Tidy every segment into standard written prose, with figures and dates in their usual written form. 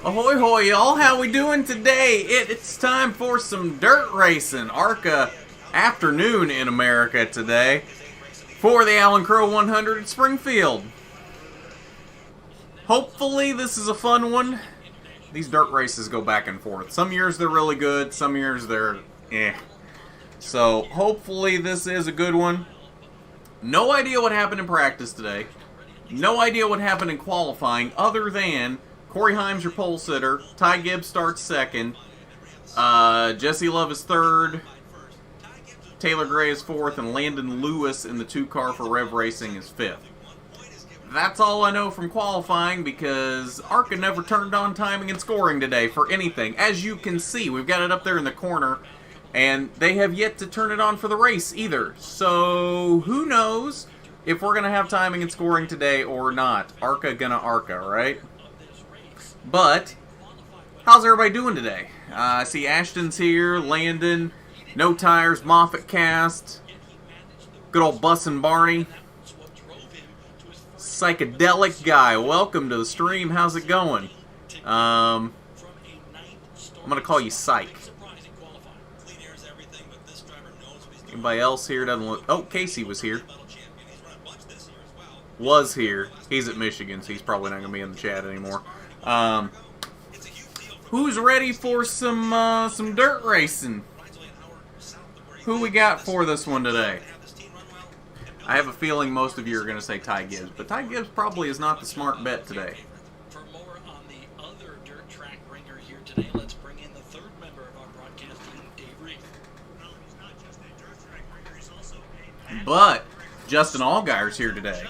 Ahoy hoy y'all, how we doing today? It's time for some dirt racing. ARCA afternoon in America today for the Allan Crowe 100 at Springfield. Hopefully this is a fun one. These dirt races go back and forth. Some years they're really good, some years they're eh. So hopefully this is a good one. No idea what happened in practice today. No idea what happened in qualifying other than Corey Himes, your pole sitter. Ty Gibbs starts second. Jesse Love is third. Taylor Gray is fourth. And Landon Lewis in the 2-car for Rev Racing is fifth. That's all I know from qualifying because ARCA never turned on timing and scoring today for anything. As you can see, we've got it up there in the corner. And they have yet to turn it on for the race either. So who knows if we're going to have timing and scoring today or not. ARCA gonna ARCA, right? But, how's everybody doing today? I see Ashton's here, Landon, No Tires, Moffat Cast, good old Bussin' Barney, Psychedelic Guy, welcome to the stream, how's it going? I'm going to call you Psych. Anybody else here doesn't look... Oh, Casey was here. Was here. He's at Michigan, so he's probably not going to be in the chat anymore. Who's ready for some dirt racing? Who we got for this one today? I have a feeling most of you are going to say Ty Gibbs, but Ty Gibbs probably is not the smart bet today. For more on the other dirt track ringer here today, let's bring in the third member of our broadcast team, Dave Reed. Well, he's not just a dirt track ringer, he's also a... But Justin Allgaier's here today.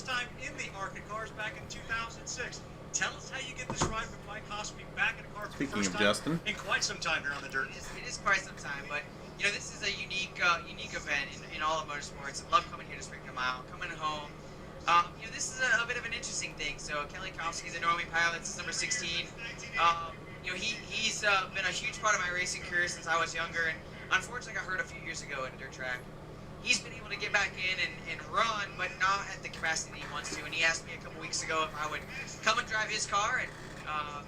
Time in the ARCA cars back in 2006. Tell us how you get this ride with Mike Hospi back in a car for the first time Justin. in quite some time here on the dirt. It is quite some time, but you know this is a unique event in all of motorsports. I love coming here to Springfield Mile, coming home. You know this is a bit of an interesting thing. So Kelly Kowski's a Normie pilot since number 16. You know he's been a huge part of my racing career since I was younger, and unfortunately got hurt a few years ago at a dirt track. He's been able to get back in and run, but not at the capacity he wants to. And he asked me a couple weeks ago if I would come and drive his car. And,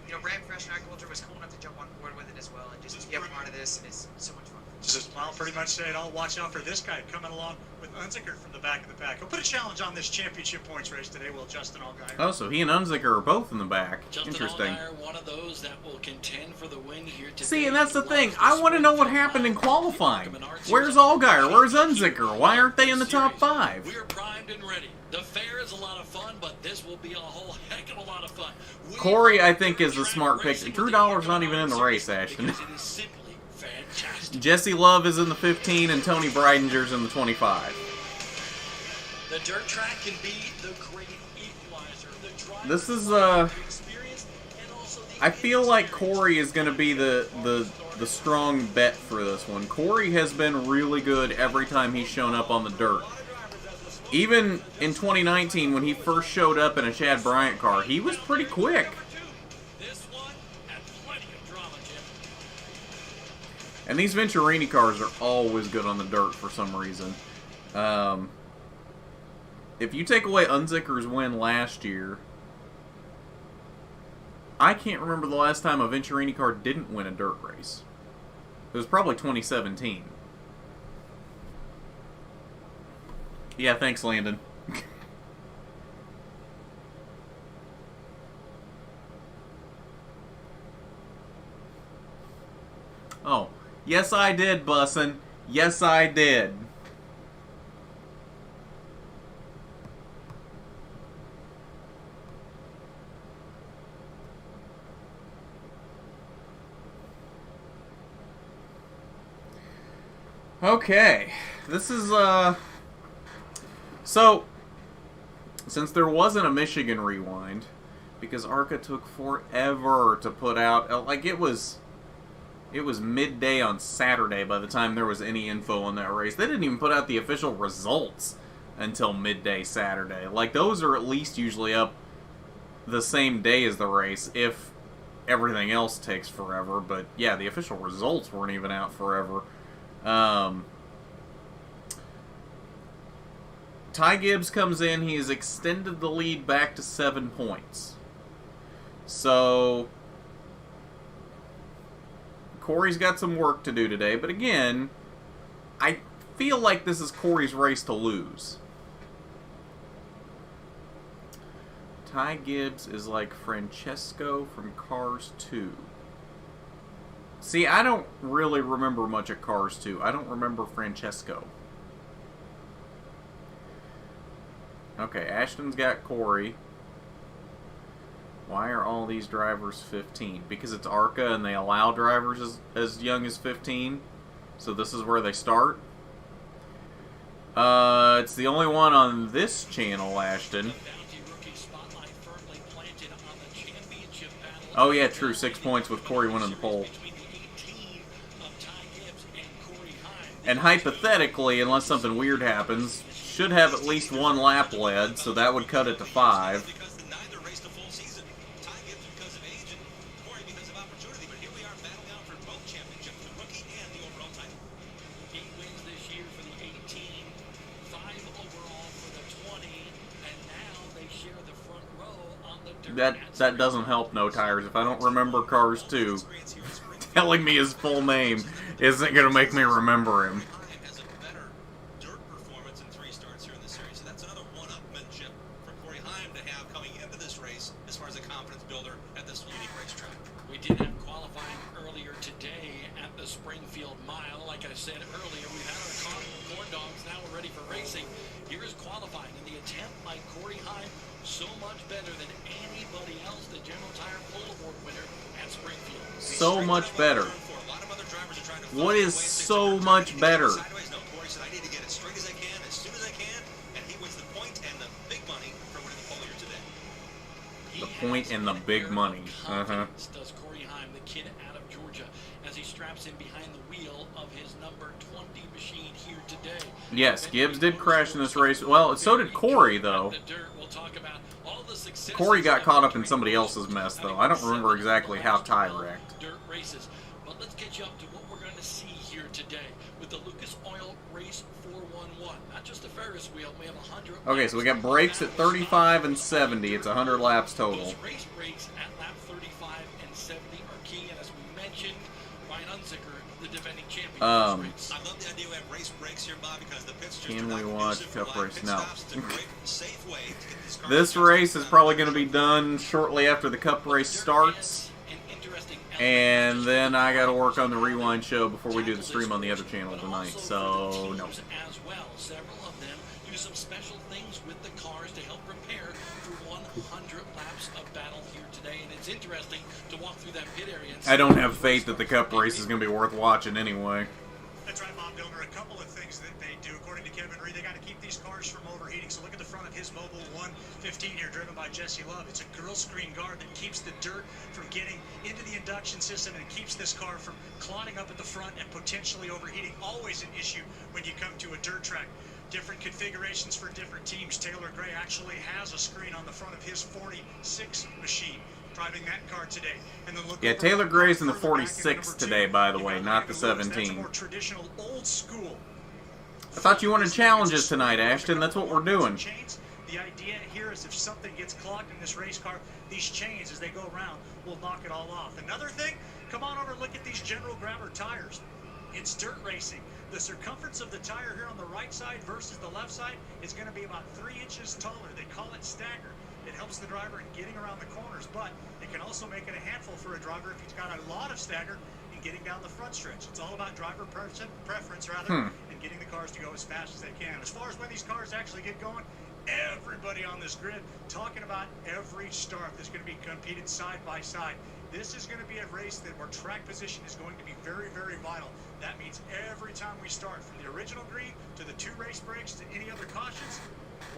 you know, Brad Fresh and Agriculture was cool enough to jump on board with it as well. And just to be a part of this is so much fun. Just Mile pretty much said, I'll watch out for this guy coming along with Unzicker from the back of the pack. He'll put a challenge on this championship points race today, will Justin Allgaier. Oh, so he and Unzicker are both in the back. Justin Interesting. Allgaier, one of those that will contend for the win here today. See, and that's the thing. I want to know what happened in qualifying. Where's Allgaier? Where's Unzicker? Why aren't they in the top 5? We are primed and ready. The fair is a lot of fun, but this will be a whole heck of a lot of fun. Corey, I think, is the smart pick. Drew Dollar's not even in the race, Ashton. Fantastic. Jesse Love is in the 15, and Tony Breidinger's in the 25. The dirt track can be the great equalizer. This is, I feel like Corey is going to be the strong bet for this one. Corey has been really good every time he's shown up on the dirt. Even in 2019, when he first showed up in a Chad Bryant car, he was pretty quick. And these Venturini cars are always good on the dirt for some reason. If you take away Unzicker's win last year, I can't remember the last time a Venturini car didn't win a dirt race. It was probably 2017. Yeah, thanks, Landon. Oh. Yes, I did, Bussin'. Yes, I did. Okay. This is, So, since there wasn't a Michigan rewind, because ARCA took forever to put out, like, it was midday on Saturday by the time there was any info on that race. They didn't even put out the official results until midday Saturday. Like, those are at least usually up the same day as the race, if everything else takes forever. But, yeah, the official results weren't even out forever. Ty Gibbs comes in. He has extended the lead back to 7 points. So Corey's got some work to do today. But again, I feel like this is Corey's race to lose. Ty Gibbs is like Francesco from Cars 2. See, I don't really remember much of Cars 2. I don't remember Francesco. Okay, Ashton's got Corey. Why are all these drivers 15? Because it's ARCA and they allow drivers as young as 15. So this is where they start. It's the only one on this channel, Ashton. Oh yeah, true. 6 points with Corey winning the pole. And hypothetically, unless something weird happens, should have at least 1 lap led, so that would cut it to 5. That doesn't help No Tires. If I don't remember Cars 2, telling me his full name isn't going to make me remember him. Has a better dirt performance in 3 starts here in the series, so that's another one-upmanship for Corey Heim to have coming into this race as far as a confidence builder at this unique racetrack. We did have qualifying earlier today at the Springfield Mile. Like I said earlier, we've had our corn dogs. Now we're ready for racing. Here is qualifying, and the attempt by Corey Heim so much better than anybody else, the General Tire Pole Award winner at Springfield. So much better. What is so much better? No, Corey said, I need to get it straight as I can, as soon as I can, and he wins the point and the big money for winning the pole here today. The point and the big money. Does Corey Heim, the kid out of Georgia, as he straps in behind the wheel of his number 20 machine here today. Yes, Gibbs did crash in this race. Well, so did Corey, though. Corey got caught up in somebody else's mess, though. I don't remember exactly how Ty wrecked. Dirt races. But let's get you up to what we're going to see here today with the Lucas Oil Race 411. Not just the Ferris wheel. We have 100. Okay, so we got brakes at 35 and 70. It's 100 laps total. Those race breaks at lap 35 and 70 are key. And as we mentioned, Ryan Unzicker, the defending champion. I love the idea we have race breaks here, Bob, because the pits just can we watch Cup race? No. Safe way to get this car. This race is probably going to be done shortly after the Cup race starts. And then I got to work on the Rewind show before we do the stream on the other channel tonight. So, no. As well, several of them do some special things with the cars to help prepare for 100 laps of battle here today. And it's interesting to walk through that pit area. I don't have faith that the Cup race is going to be worth watching anyway. That's right, Bob Builder. A couple of things that they do, according to Kevin Reed, they got to keep these cars from overheating. So look at the front of his Mobil 115 here, driven by Jesse Love. It's a grill screen guard that keeps the dirt from getting into the induction system, and it keeps this car from clotting up at the front and potentially overheating. Always an issue when you come to a dirt track. Different configurations for different teams. Taylor Gray actually has a screen on the front of his 46 machine, driving that car today. And then look, yeah, Taylor Gray's in the 46 today, by the way, not the 17. More traditional, old school. I thought you wanted challenges tonight, Ashton. That's what we're doing. The idea here is if something gets clogged in this race car, these chains, as they go around, will knock it all off. Another thing, come on over and look at these General Grabber tires. It's dirt racing. The circumference of the tire here on the right side versus the left side is going to be about 3 inches taller. They call it stagger. It helps the driver in getting around the corners, but it can also make it a handful for a driver if he's got a lot of stagger in getting down the front stretch. It's all about driver preference, and getting the cars to go as fast as they can. As far as when these cars actually get going, everybody on this grid talking about every start that's going to be competed side by side. This is going to be a race where track position is going to be very, very vital. That means every time we start, from the original green to the 2 race breaks to any other cautions,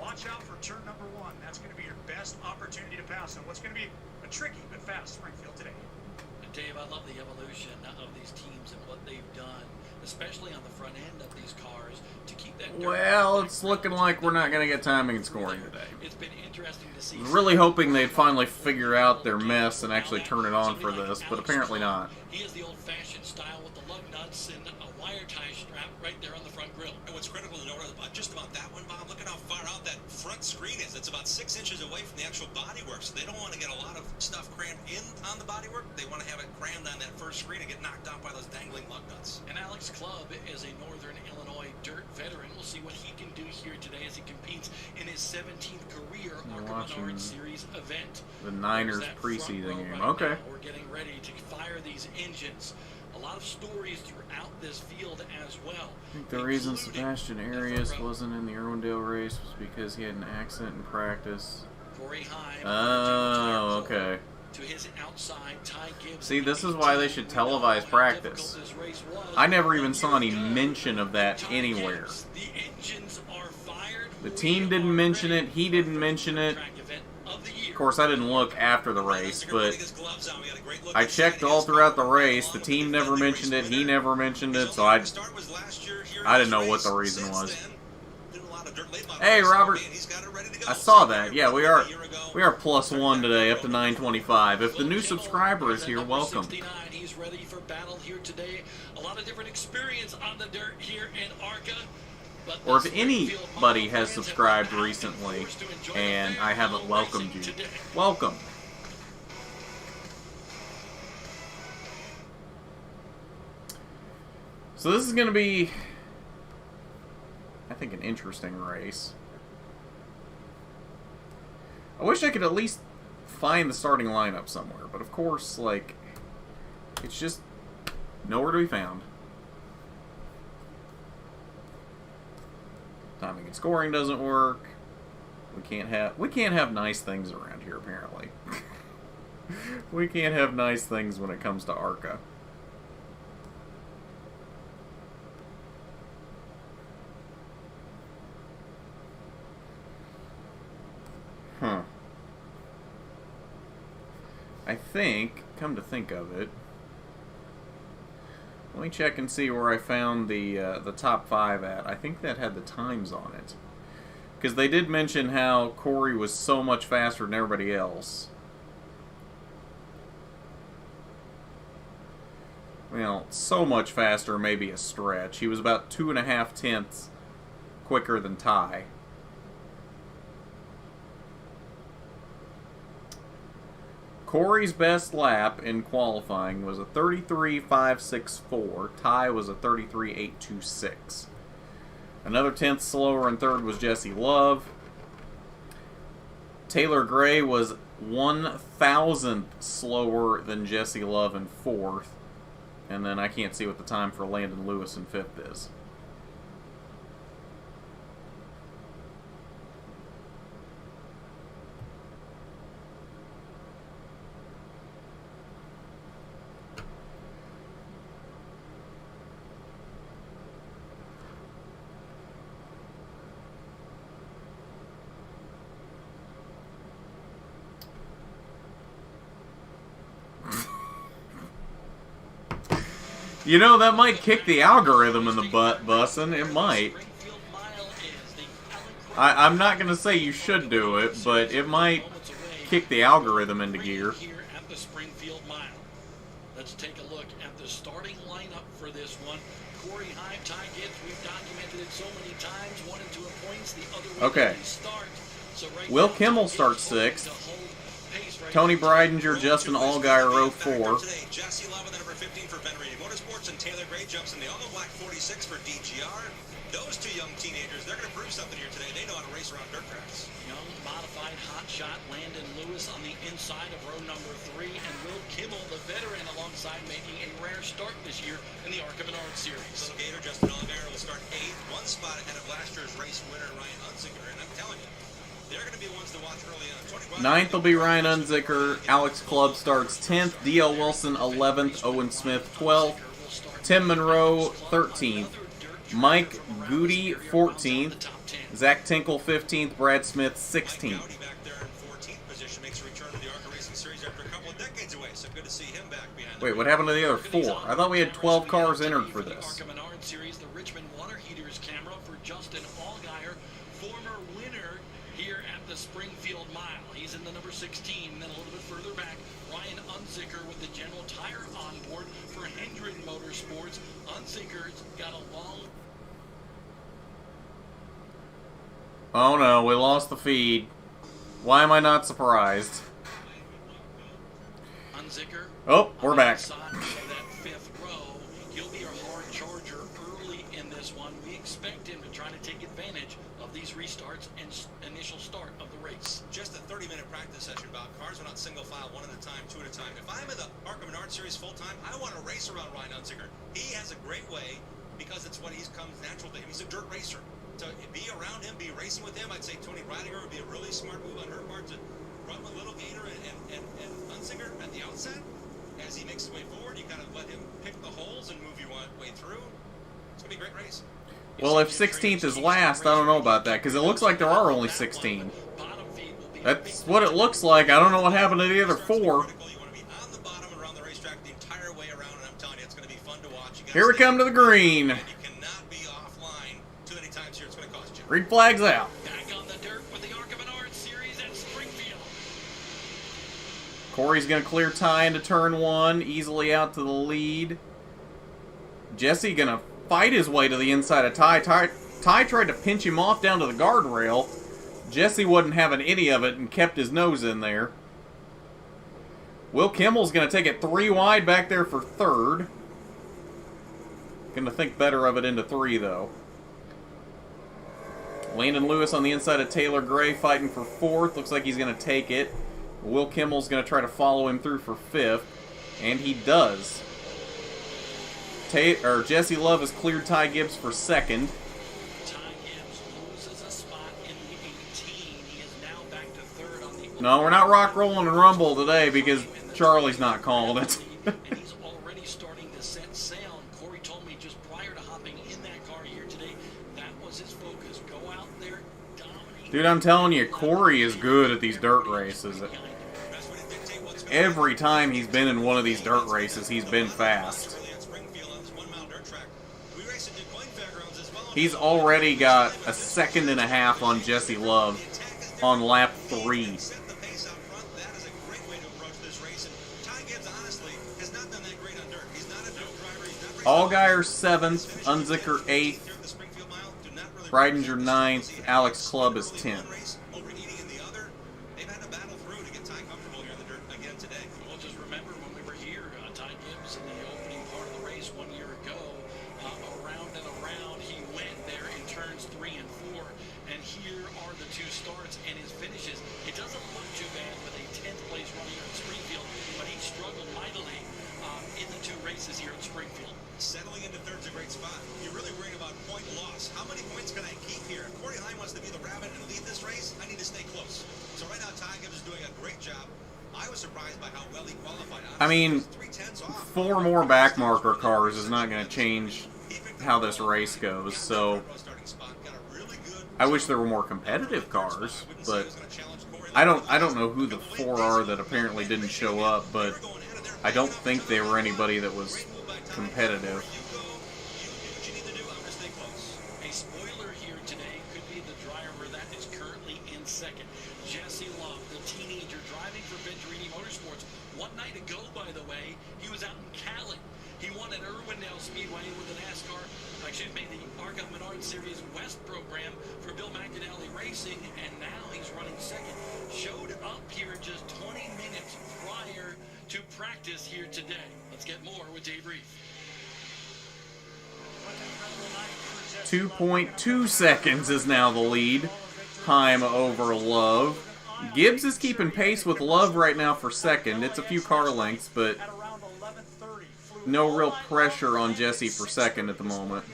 watch out for turn number 1. That's going to be your best opportunity to pass on what's going to be a tricky but fast Springfield today. Dave, I love the evolution of these teams and what they've done, especially on the front end of these cars, to keep that. Well, it's looking like we're not going to get timing and scoring today. It's been interesting to see. Really hoping they'd finally figure out their mess and actually turn it on for this, but apparently not. He is the old-fashioned style with the lug nuts and a wire tie strap right there on the front grille. And what's critical to note about just about that one, Bob, look at how far out front screen is. It's about 6 inches away from the actual bodywork, so they don't want to get a lot of stuff crammed in on the bodywork. They want to have it crammed on that first screen and get knocked out by those dangling lug nuts. And Alex Clubb is a Northern Illinois dirt veteran. We'll see what he can do here today as he competes in his 17th career ARCA Menard Series event. The Niners preseason game. Okay. We're getting ready to fire these engines. A lot of stories throughout this field as well. I think the reason Sebastian Arias wasn't in the Irwindale race was because he had an accident in practice. Corey Heim, Oh, okay. to his outside, Ty Gibbs. See, this is why they should televise practice. I never even saw any mention of that anywhere. The engines are fired. The team didn't mention it. He didn't mention it. Of course, I didn't look after the race, but I checked all throughout the race. The team never mentioned it. He never mentioned it, so I didn't know what the reason was. Hey, Robert. I saw that. Yeah, we are +1 today, up to 925. If the new subscriber is here, welcome. He's ready for battle here today. A lot of different experience on the dirt here in ARCA. Or if anybody has subscribed recently and I haven't welcomed you, welcome. So this is going to be, I think, an interesting race. I wish I could at least find the starting lineup somewhere, but of course, like, it's just nowhere to be found. Timing and scoring doesn't work. We can't have nice things around here, apparently. We can't have nice things when it comes to ARCA. Huh. I think, come to think of it, let me check and see where I found the top 5 at. I think that had the times on it. Because they did mention how Corey was so much faster than everybody else. Well, so much faster may be a stretch. He was about 2.5 tenths quicker than Ty. Corey's best lap in qualifying was a 33.564. Ty was a 33.826. Another tenth slower in third was Jesse Love. Taylor Gray was 1,000th slower than Jesse Love in fourth. And then I can't see what the time for Landon Lewis in fifth is. You know, that might kick the algorithm in the butt, Bussin'. It might. I'm not going to say you should do it, but it might kick the algorithm into gear. Here at the Springfield Mile. Let's take a look at the starting lineup for this one. Corey Heim, Ty Gibbs, we've documented it so many times. 1 and 2 points, the other one okay. Start. So right Will Kimmel starts 6th. Tony Breidinger, Justin Allgaier, row 4. Jesse Love, the number 15 for Venerated Motorsports, and Taylor Gray jumps in the all black 46 for DGR. Those two young teenagers, they're going to prove something here today. They know how to race around dirt tracks. Young, modified hotshot Landon Lewis on the inside of row number 3, and Will Kimmel, the veteran, alongside making a rare start this year in the ARCA Menard Series. Little Gator, Justin Oliveira will start 8th, 1 spot ahead of last year's race winner Ryan Unzinger, and I'm telling you, they're going to be ones to watch early on. 9th will be Ryan Unzicker. Alex Clubb starts 10th. D.L. Wilson 11th. Owen Smith 12th. Tim Monroe 13th. Mike Goody 14th. Zach Tinkle 15th. Brad Smith 16th. Wait, what happened to the other 4? I thought we had 12 cars entered for this. ARCA Menard Series, the Richmond Water Heaters camera for Justin Allgaier, former winner here at the Springfield Mile. He's in the number 16, and then a little bit further back, Ryan Unzicker with the General Tire on board for Hendren Motorsports. Unzicker's got a long... Oh no, we lost the feed. Why am I not surprised? Unzicker. Oh, we're back. That fifth row. He'll be a hard charger early in this one. We expect him to try to take advantage of these restarts and initial start of the race. Just a 30-minute practice session, Bob. Cars went out single file, one at a time, two at a time. If I'm in the ARCA Menard Series full-time, I want to race around Ryan Unzicker. He has a great way, because it's what comes natural to him. He's a dirt racer. To be around him, be racing with him, I'd say Tony Ridinger would be a really smart move on her part to run with Little Gator and Unzicker at the outset. As he makes his way forward, you kind of let him pick the holes and move your way through. It's going to be a great race. Well, if 16th is last, I don't know about that, because it looks like there are only 16. That's what it looks like. I don't know what happened to the other 4. You want to be on the bottom and around the racetrack the entire way around, and I'm telling you, it's going to be fun to watch. Here we come to the green. And you cannot be offline too many times here. It's going to cost you. Green flag's out. Back on the dirt with the ARCA Menard Series at Springfield. Corey's going to clear Ty into turn 1, easily out to the lead. Jesse going to fight his way to the inside of Ty. Ty tried to pinch him off down to the guardrail. Jesse wasn't having any of it and kept his nose in there. Will Kimmel's going to take it 3 wide back there for 3rd. Going to think better of it into 3, though. Landon Lewis on the inside of Taylor Gray fighting for 4th. Looks like he's going to take it. Will Kimmel's going to try to follow him through for 5th. And he does. Jesse Love has cleared Ty Gibbs for 2nd. Ty Gibbs loses a spot in the 18. He is now back to 3rd on the... No, we're not rock, rolling, and rumble today because Charlie's not called it. And he's already starting to set sail. And Corey told me just prior to hopping in that car here today, that was his focus. Go out there, dominate. Dude, I'm telling you, Corey is good at these dirt races. Every time he's been in one of these dirt races, he's been fast. He's already got a 2.5 on Jesse Love on lap 3. Allgaier 7th, Unzicker 8th, Breidinger 9th, Alex Clubb is 10th. Well, just remember when we were here, Ty Gibbs in the opening part of the race 1 year ago, around and around, he went there in turns 3 and 4, and here are the 2 starts and his finishes. It doesn't look too bad with a 10th place run here at Springfield, but he struggled mightily in the 2 races here at Springfield. Settling into 3rd's a great spot. You're really worried about point loss. How many points can I keep here? If Corey Heim wants to be the rabbit and lead this race, I need to stay close. So right now, Ty Gibbs is doing a great job. I was surprised by how well he qualified. Honestly, I mean, 3/10 off. 4 more backmarker cars is not going to change how this race goes, so I wish there were more competitive cars, but I don't know who the 4 are that apparently didn't show up, but I don't think they were anybody that was competitive. A spoiler here today could be the driver that is currently in 2nd. Jesse Love, the teenager driving for Venturini Motorsports. 1 night ago, by the way, he was out in Cali. He won at Irwindale Speedway with the the ARCA Menard Series West program for Bill McAnally Racing, and now he's running 2nd. Showed up here just 20 minutes prior to practice here today. Let's get more with Dave Reef. 2.2 seconds is now the lead. Time over Love. Gibbs is keeping pace with Love right now for 2nd. It's a few car lengths, but no real pressure on Jesse for 2nd at the moment.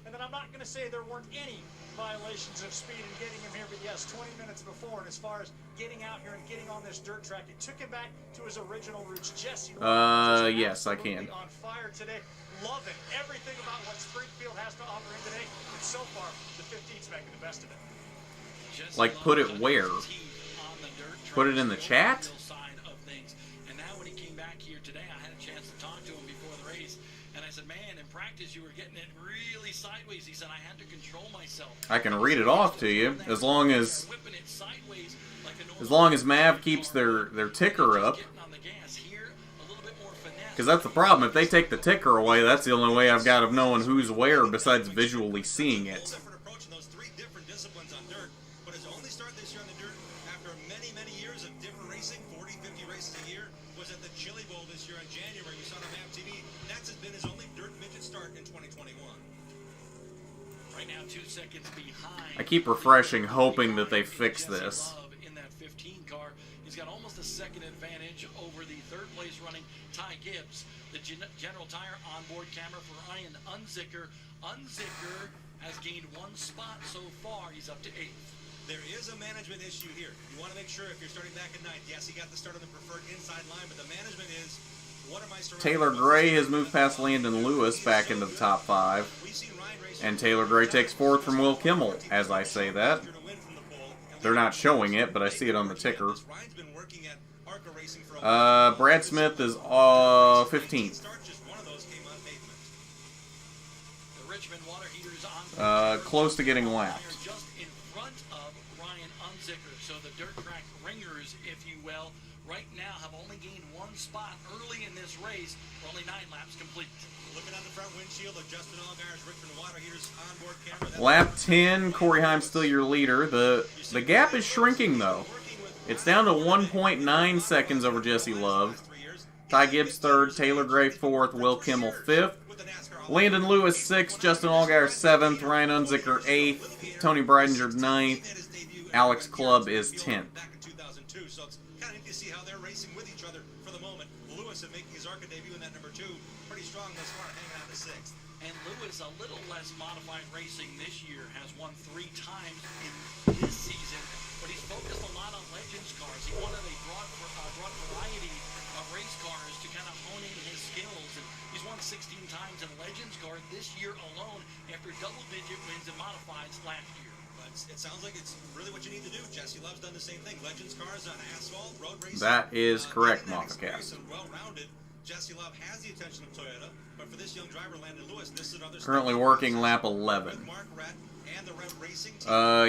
And then I'm not going to say there weren't any violations of speed in getting him here, but yes, 20 minutes before, and as far as getting out here and getting on this dirt track, it took him back to his original roots. Jesse, yes, I can. On fire today, loving everything about what Springfield has to offer him today, and so far, the 15's making the best of it. Like, put it where? Put it in the chat? And now when he came back here today, I had a chance to talk to him before the race, and I said, man, in practice you were getting it really sideways. He said, I had to control myself. I can read it off to you, as long as Mav keeps their ticker up. Because that's the problem. If they take the ticker away, that's the only way I've got of knowing who's where besides visually seeing it. Different approach in those three different disciplines on dirt, but his only start this year on the dirt after many, many years of different racing, 40, 50 races a year, was at the Chili Bowl this year in January. We saw it on MAVTV. That's been his only dirt midget start in 2021. Right now, 2 seconds behind. I keep refreshing, hoping that they fix this. In that 15 car, he's got almost a second advantage over the third place running Ty Gibbs. The General Tire onboard camera for Ryan Unzicker. Unzicker has gained 1 spot so far. He's up to 8th. There is a management issue here. You want to make sure if you're starting back at 9th, yes, he got the start on the preferred inside line, but the management is, what am I starting? Taylor Gray has moved past Landon Lewis back into the top 5. And Taylor Gray takes 4th from Will Kimmel, as I say that. They're not showing it, but I see it on the ticker. Brad Smith is 15th. Close to getting lapped. Just in front of Ryan Unzicker. So the dirt track ringers, if you will, right now have only gained 1 spot early in this race. We're only 9 laps complete. Looking on the front windshield of Justin Allgaier's Richmond Water Heater's onboard camera. Lap 10, Corey Heim's still your leader. The gap is shrinking, though. It's down to 1.9 seconds over Jesse Love. Ty Gibbs 3rd, Taylor Gray 4th, Will Kimmel 5th. Landon Lewis 6th, Justin Allgaier 7th, Ryan Unzicker 8th, Tony Breidinger 9th, Alex Clubb is 10th. Back in 2002, so it's kind of neat to see how they're racing with each other for the moment. Lewis is making his ARCA debut in that number 2. Pretty strong thus far, hanging out to 6th. And Lewis, a little less modified racing this year, has won 3 times in this season, but he's focused a lot on Legends cars. He wanted a broad variety of race cars to kind of hone in his skills, and he's won 16 times in Legends car this year alone after double-digit wins in modifieds last year. But it sounds like it's really what you need to do. Jesse Love's done the same thing. Legends cars on asphalt, road racing. That is correct, Moffacast. Well-rounded. Jesse Love has the attention of Toyota, but for this young driver, Landon Lewis, this is another currently working lap 11.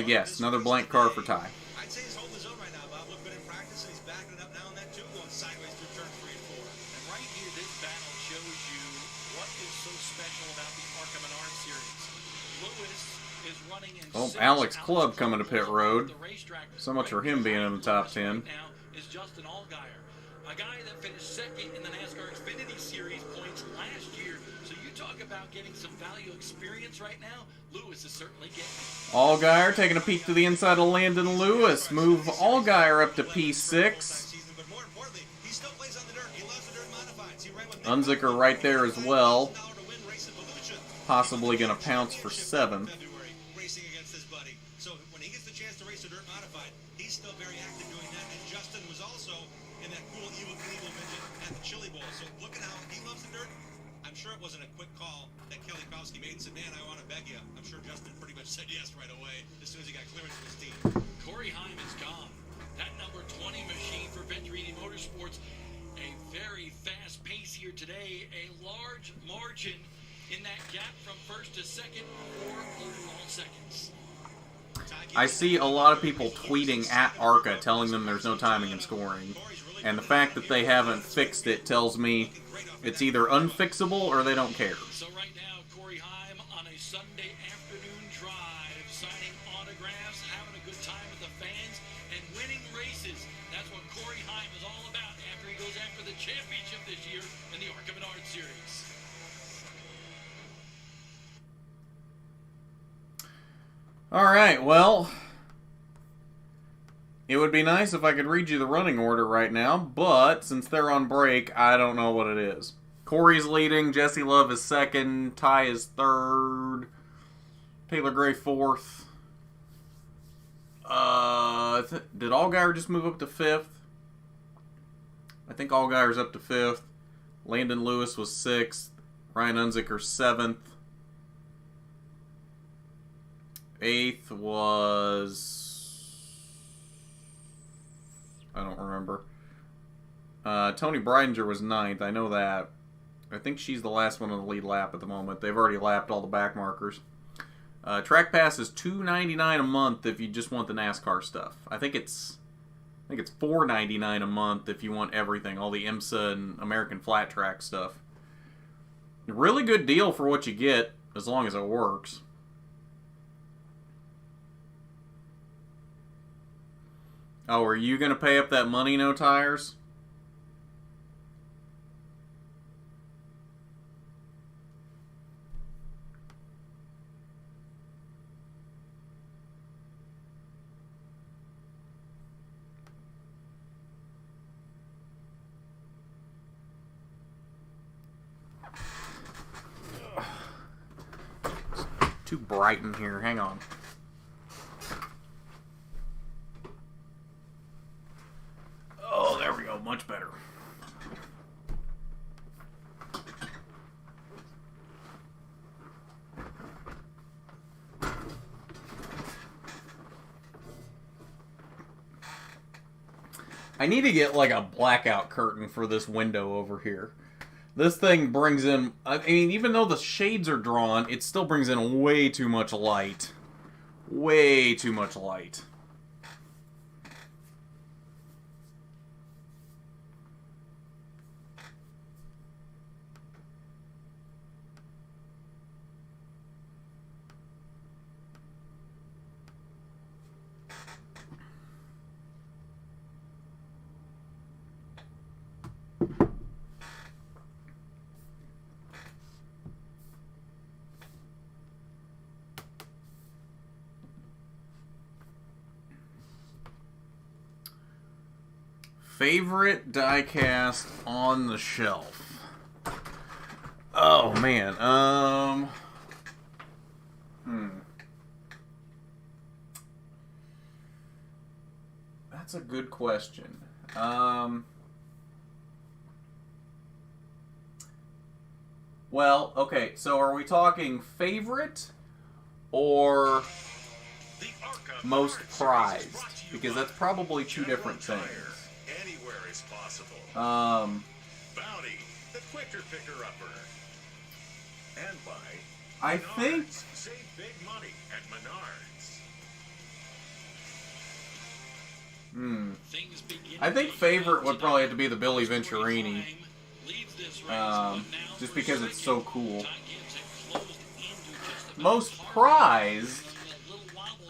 Yes, another blank car for Ty. I'd say he's holding his own right now, Bob. Look good in practice, and he's backing it up now and then too, going sideways through turn 3 and 4. And right here, this battle shows you what is so special about the ARCA Menard series. Lewis is running in Alex Clubb coming to pit road. So much for him being in the top 10. Now is Justin Allgaier, a guy that finished 2nd in the NASCAR Xfinity Series points last year. So you talk about getting some value experience right now. Lewis is certainly getting it. Allgaier taking a peek to the inside of Landon Lewis. Move Allgaier up to P6. Unzicker right there as well. Possibly going to pounce for 7th. Racing against his buddy. So when he gets the chance to race a dirt modified, he's still very active doing that. And Justin was also in that cool Evil Knievel midget at the Chili Bowl. So look at how he loves the dirt. I'm sure it wasn't a quick call that Kelly Kowski made and said, man, I want to beg you. I'm sure Justin pretty much said yes right away as soon as he got clearance from his team. Corey Heim is gone. That number 20 machine for Venturini Motorsports. A very fast pace here today. A large margin in that gap from 1st to 2nd, 4 overall seconds. I see a lot of people tweeting at ARCA telling them there's no timing and scoring. And the fact that they haven't fixed it tells me it's either unfixable or they don't care. So right now, Corey Heim on a Sunday afternoon drive, signing autographs, having a good time with the fans, and winning races. That's what Corey Heim is all about after he goes after the championship this year in the ARCA Menard Series. Alright, well, it would be nice if I could read you the running order right now, but since they're on break, I don't know what it is. Corey's leading, Jesse Love is 2nd, Ty is 3rd, Taylor Gray 4th. Did Allgaier just move up to 5th? I think Allgaier's up to 5th. Landon Lewis was 6th, Ryan Unzicker 7th. 8th was... I don't remember. Tony Breidinger was 9th. I know that. I think she's the last one on the lead lap at the moment. They've already lapped all the back markers. Trackpass is $2.99 a month if you just want the NASCAR stuff. I think it's think it's $4.99 a month if you want everything, all the IMSA and American Flat Track stuff. Really good deal for what you get, as long as it works. Oh, are you going to pay up that money, No Tires? Too bright in here. Hang on. Oh, there we go. Much better. I need to get like a blackout curtain for this window over here. This thing brings in, I mean, even though the shades are drawn, it still brings in way too much light. Way too much light. Favorite diecast on the shelf? Oh man, That's a good question. Well, okay, so are we talking favorite or most prized? Because that's probably two different things. Bounty, the quicker picker-upper. And by I Menards. think Save big money at Menards. I think favorite would probably have to be the Billy Venturini. Just because it's so cool. Most prized,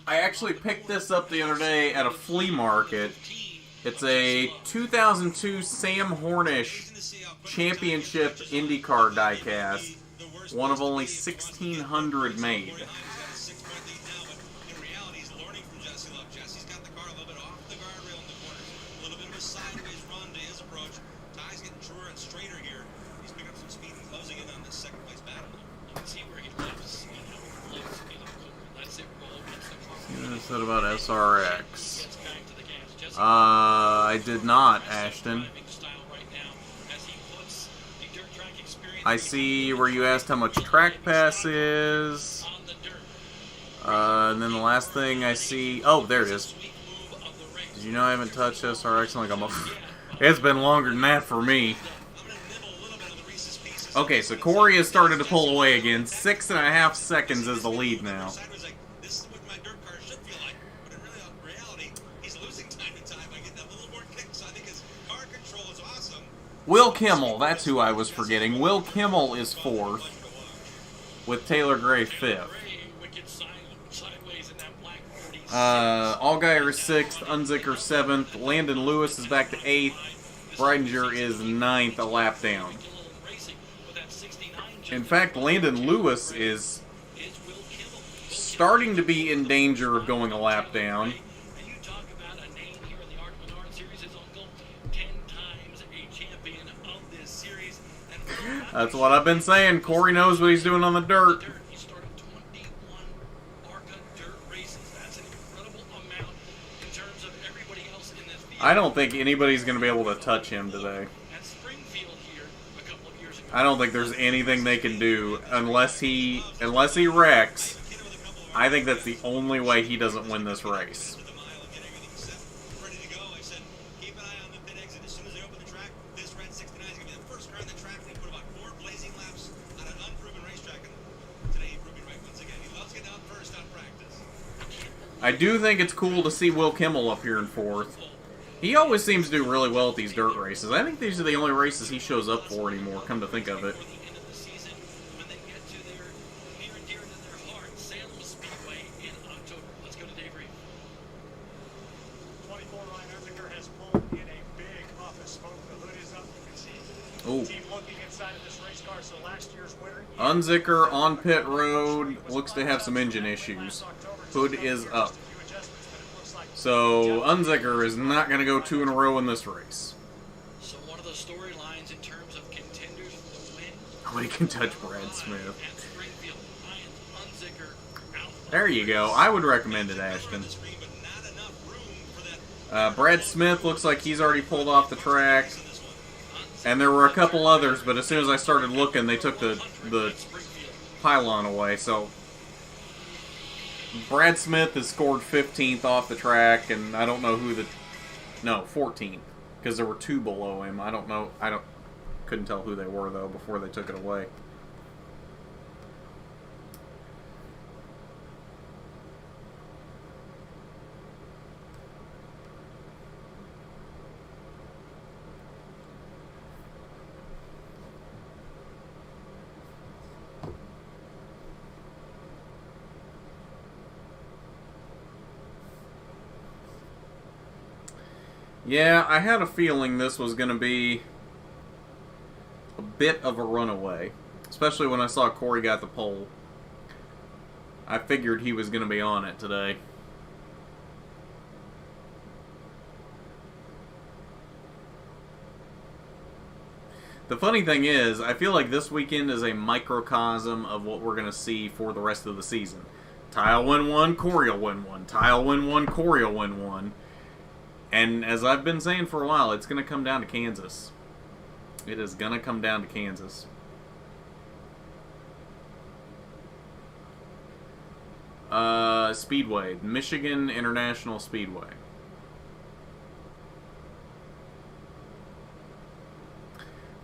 I actually picked this up the other day at a flea market. It's a 2002 Sam Hornish Championship IndyCar diecast. One of only 1,600 made. What about SRX? I did not, Ashton. I see where you asked how much Trackpass is. And then the last thing I see... Oh, there it is. Did you know I haven't touched SRX in like a month? It's been longer than that for me. Okay, so Corey has started to pull away again. 6.5 seconds is the lead now. Will Kimmel, that's who I was forgetting. Will Kimmel is 4th, with Taylor Gray 5th. Allgaier is 6th, Unzicker 7th, Landon Lewis is back to 8th, Breidinger is 9th, a lap down. In fact, Landon Lewis is starting to be in danger of going a lap down. That's what I've been saying. Corey knows what he's doing on the dirt. He started 21 ARCA dirt races. That's an incredible amount in terms of everybody else in this field. I don't think anybody's going to be able to touch him today. At Springfield here a couple of years ago. I don't think there's anything they can do unless he wrecks. I think that's the only way he doesn't win this race. I do think it's cool to see Will Kimmel up here in 4th. He always seems to do really well at these dirt races. I think these are the only races he shows up for anymore, come to think of it. Ooh. Unzicker on pit road looks to have some engine issues. Hood is up. So Unzicker is not going to go 2 in a row in this race. So one of the storylines in terms of contenders for the win. Nobody can touch Brad Smith. There you go. I would recommend it, Ashton. Brad Smith looks like he's already pulled off the track. And there were a couple others, but as soon as I started looking, they took the pylon away. So Brad Smith has scored 15th off the track, and I don't know who the... No, 14th, because there were 2 below him. I don't know. Couldn't tell who they were, though, before they took it away. Yeah, I had a feeling this was going to be a bit of a runaway, especially when I saw Corey got the pole. I figured he was going to be on it today. The funny thing is, I feel like this weekend is a microcosm of what we're going to see for the rest of the season. Ty will win one, Corey will win one. Ty will win one, Corey will win one. And as I've been saying for a while, it's going to come down to Kansas. It is going to come down to Kansas. Speedway. Michigan International Speedway.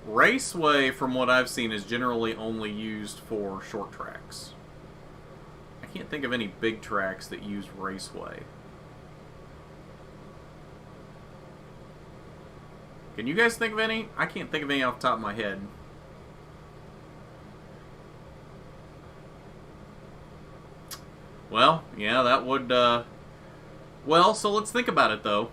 Raceway, from what I've seen, is generally only used for short tracks. I can't think of any big tracks that use Raceway. Can you guys think of any? I can't think of any off the top of my head. Well, yeah, that would, well, so let's think about it, though.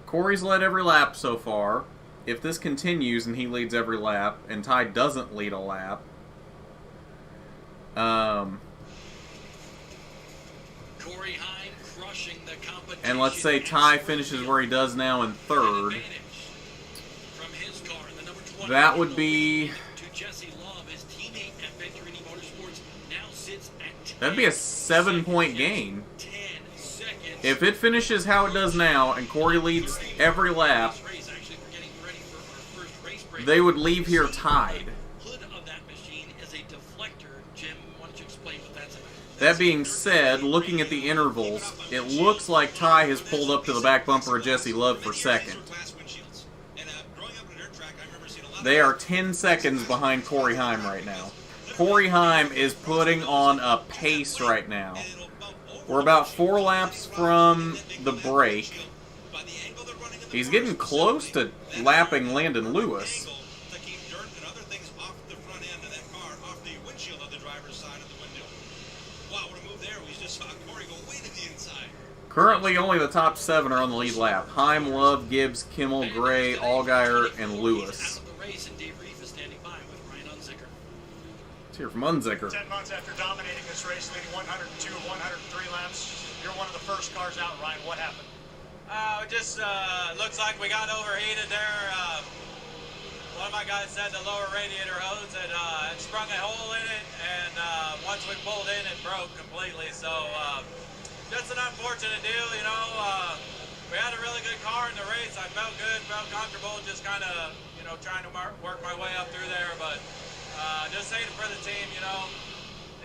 Corey's led every lap so far. If this continues and he leads every lap, and Ty doesn't lead a lap, and let's say Ty finishes where he does now in 3rd, that would be... That'd be a 7-point gain. If it finishes how it does now, and Corey leads every lap, they would leave here tied. That being said, looking at the intervals, it looks like Ty has pulled up to the back bumper of Jesse Love for 2nd. They are 10 seconds behind Corey Heim right now. Corey Heim is putting on a pace right now. We're about 4 laps from the break. He's getting close to lapping Landon Lewis. Currently, only the top 7 are on the lead lap. Heim, Love, Gibbs, Kimmel, Gray, Allgaier, and Lewis. Let's hear from Unzicker. 10 months after dominating this race, leading 102 of 103 laps, you're one of the first cars out, Ryan. What happened? It just looks like we got overheated there. One of my guys said the lower radiator hose had sprung a hole in it, and once we pulled in, it broke completely. So just an unfortunate deal, you know. We had a really good car in the race. I felt good, felt comfortable, just kind of, you know, trying to work my way up through there. But just saying for the team, you know,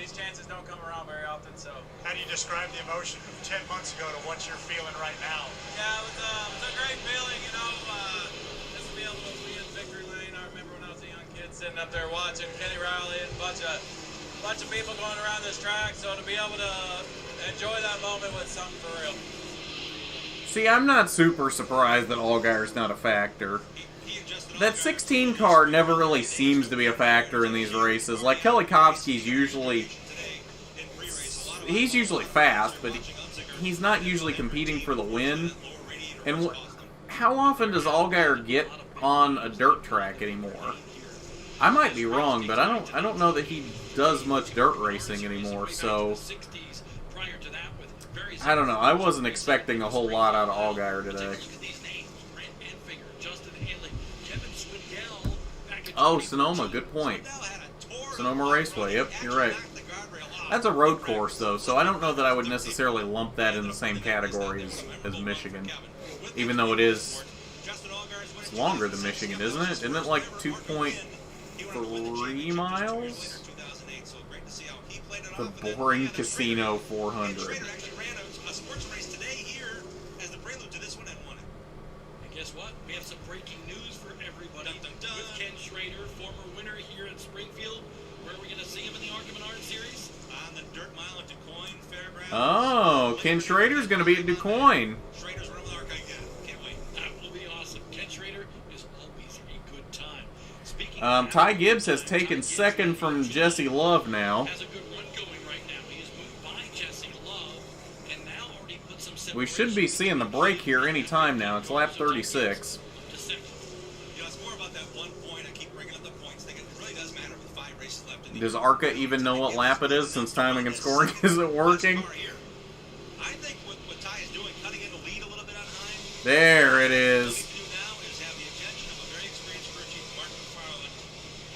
these chances don't come around very often. So how do you describe the emotion of 10 months ago to what you're feeling right now? Yeah, it was a great feeling, you know, just to be able to be in victory lane. I remember when I was a young kid sitting up there watching Kenny Riley and a bunch of bunch of people going around this track, so to be able to enjoy that moment was something for real. See, I'm not super surprised that Allgaier's not a factor. That 16 car never really seems to be a factor in these races. Like, Kelikovsky's usually... He's usually fast, but he's not usually competing for the win. And how often does Allgaier get on a dirt track anymore? I might be wrong, but I don't know that he does much dirt racing anymore, so... I don't know. I wasn't expecting a whole lot out of Allgaier today. Oh, Sonoma, good point. Sonoma Raceway, yep, you're right. That's a road course, though, so I don't know that I would necessarily lump that in the same category as Michigan. Even though it's longer than Michigan, isn't it? Isn't it like 2.3 miles? The boring Casino 400. Guess what? We have some breaking news for everybody. With Ken Schrader, former winner here at Springfield. Where are we going to see him in the ARCA Menard series? On the dirt mile at DuQuoin Fairgrounds. Oh, Ken Schrader's going to be at DuQuoin. Schrader's running with ARCA again. Can't wait. That will be awesome. Ken Schrader is always a good time. Speaking Ty Gibbs has taken second from Jesse Love now. has a good run going right now. He is moved by Jesse Love and now already put some We should be seeing the break here any time now. It's lap 36. You know, it's more about that 1 point. I keep bringing up the points thing. It really does matter with 5 races left. Does ARCA even know what lap it is since timing and scoring isn't working? I think what Ty is doing, cutting in the lead a little bit on Heim. There it is. What we can do now is have the attention of a very experienced crew chief, Martin McFarland,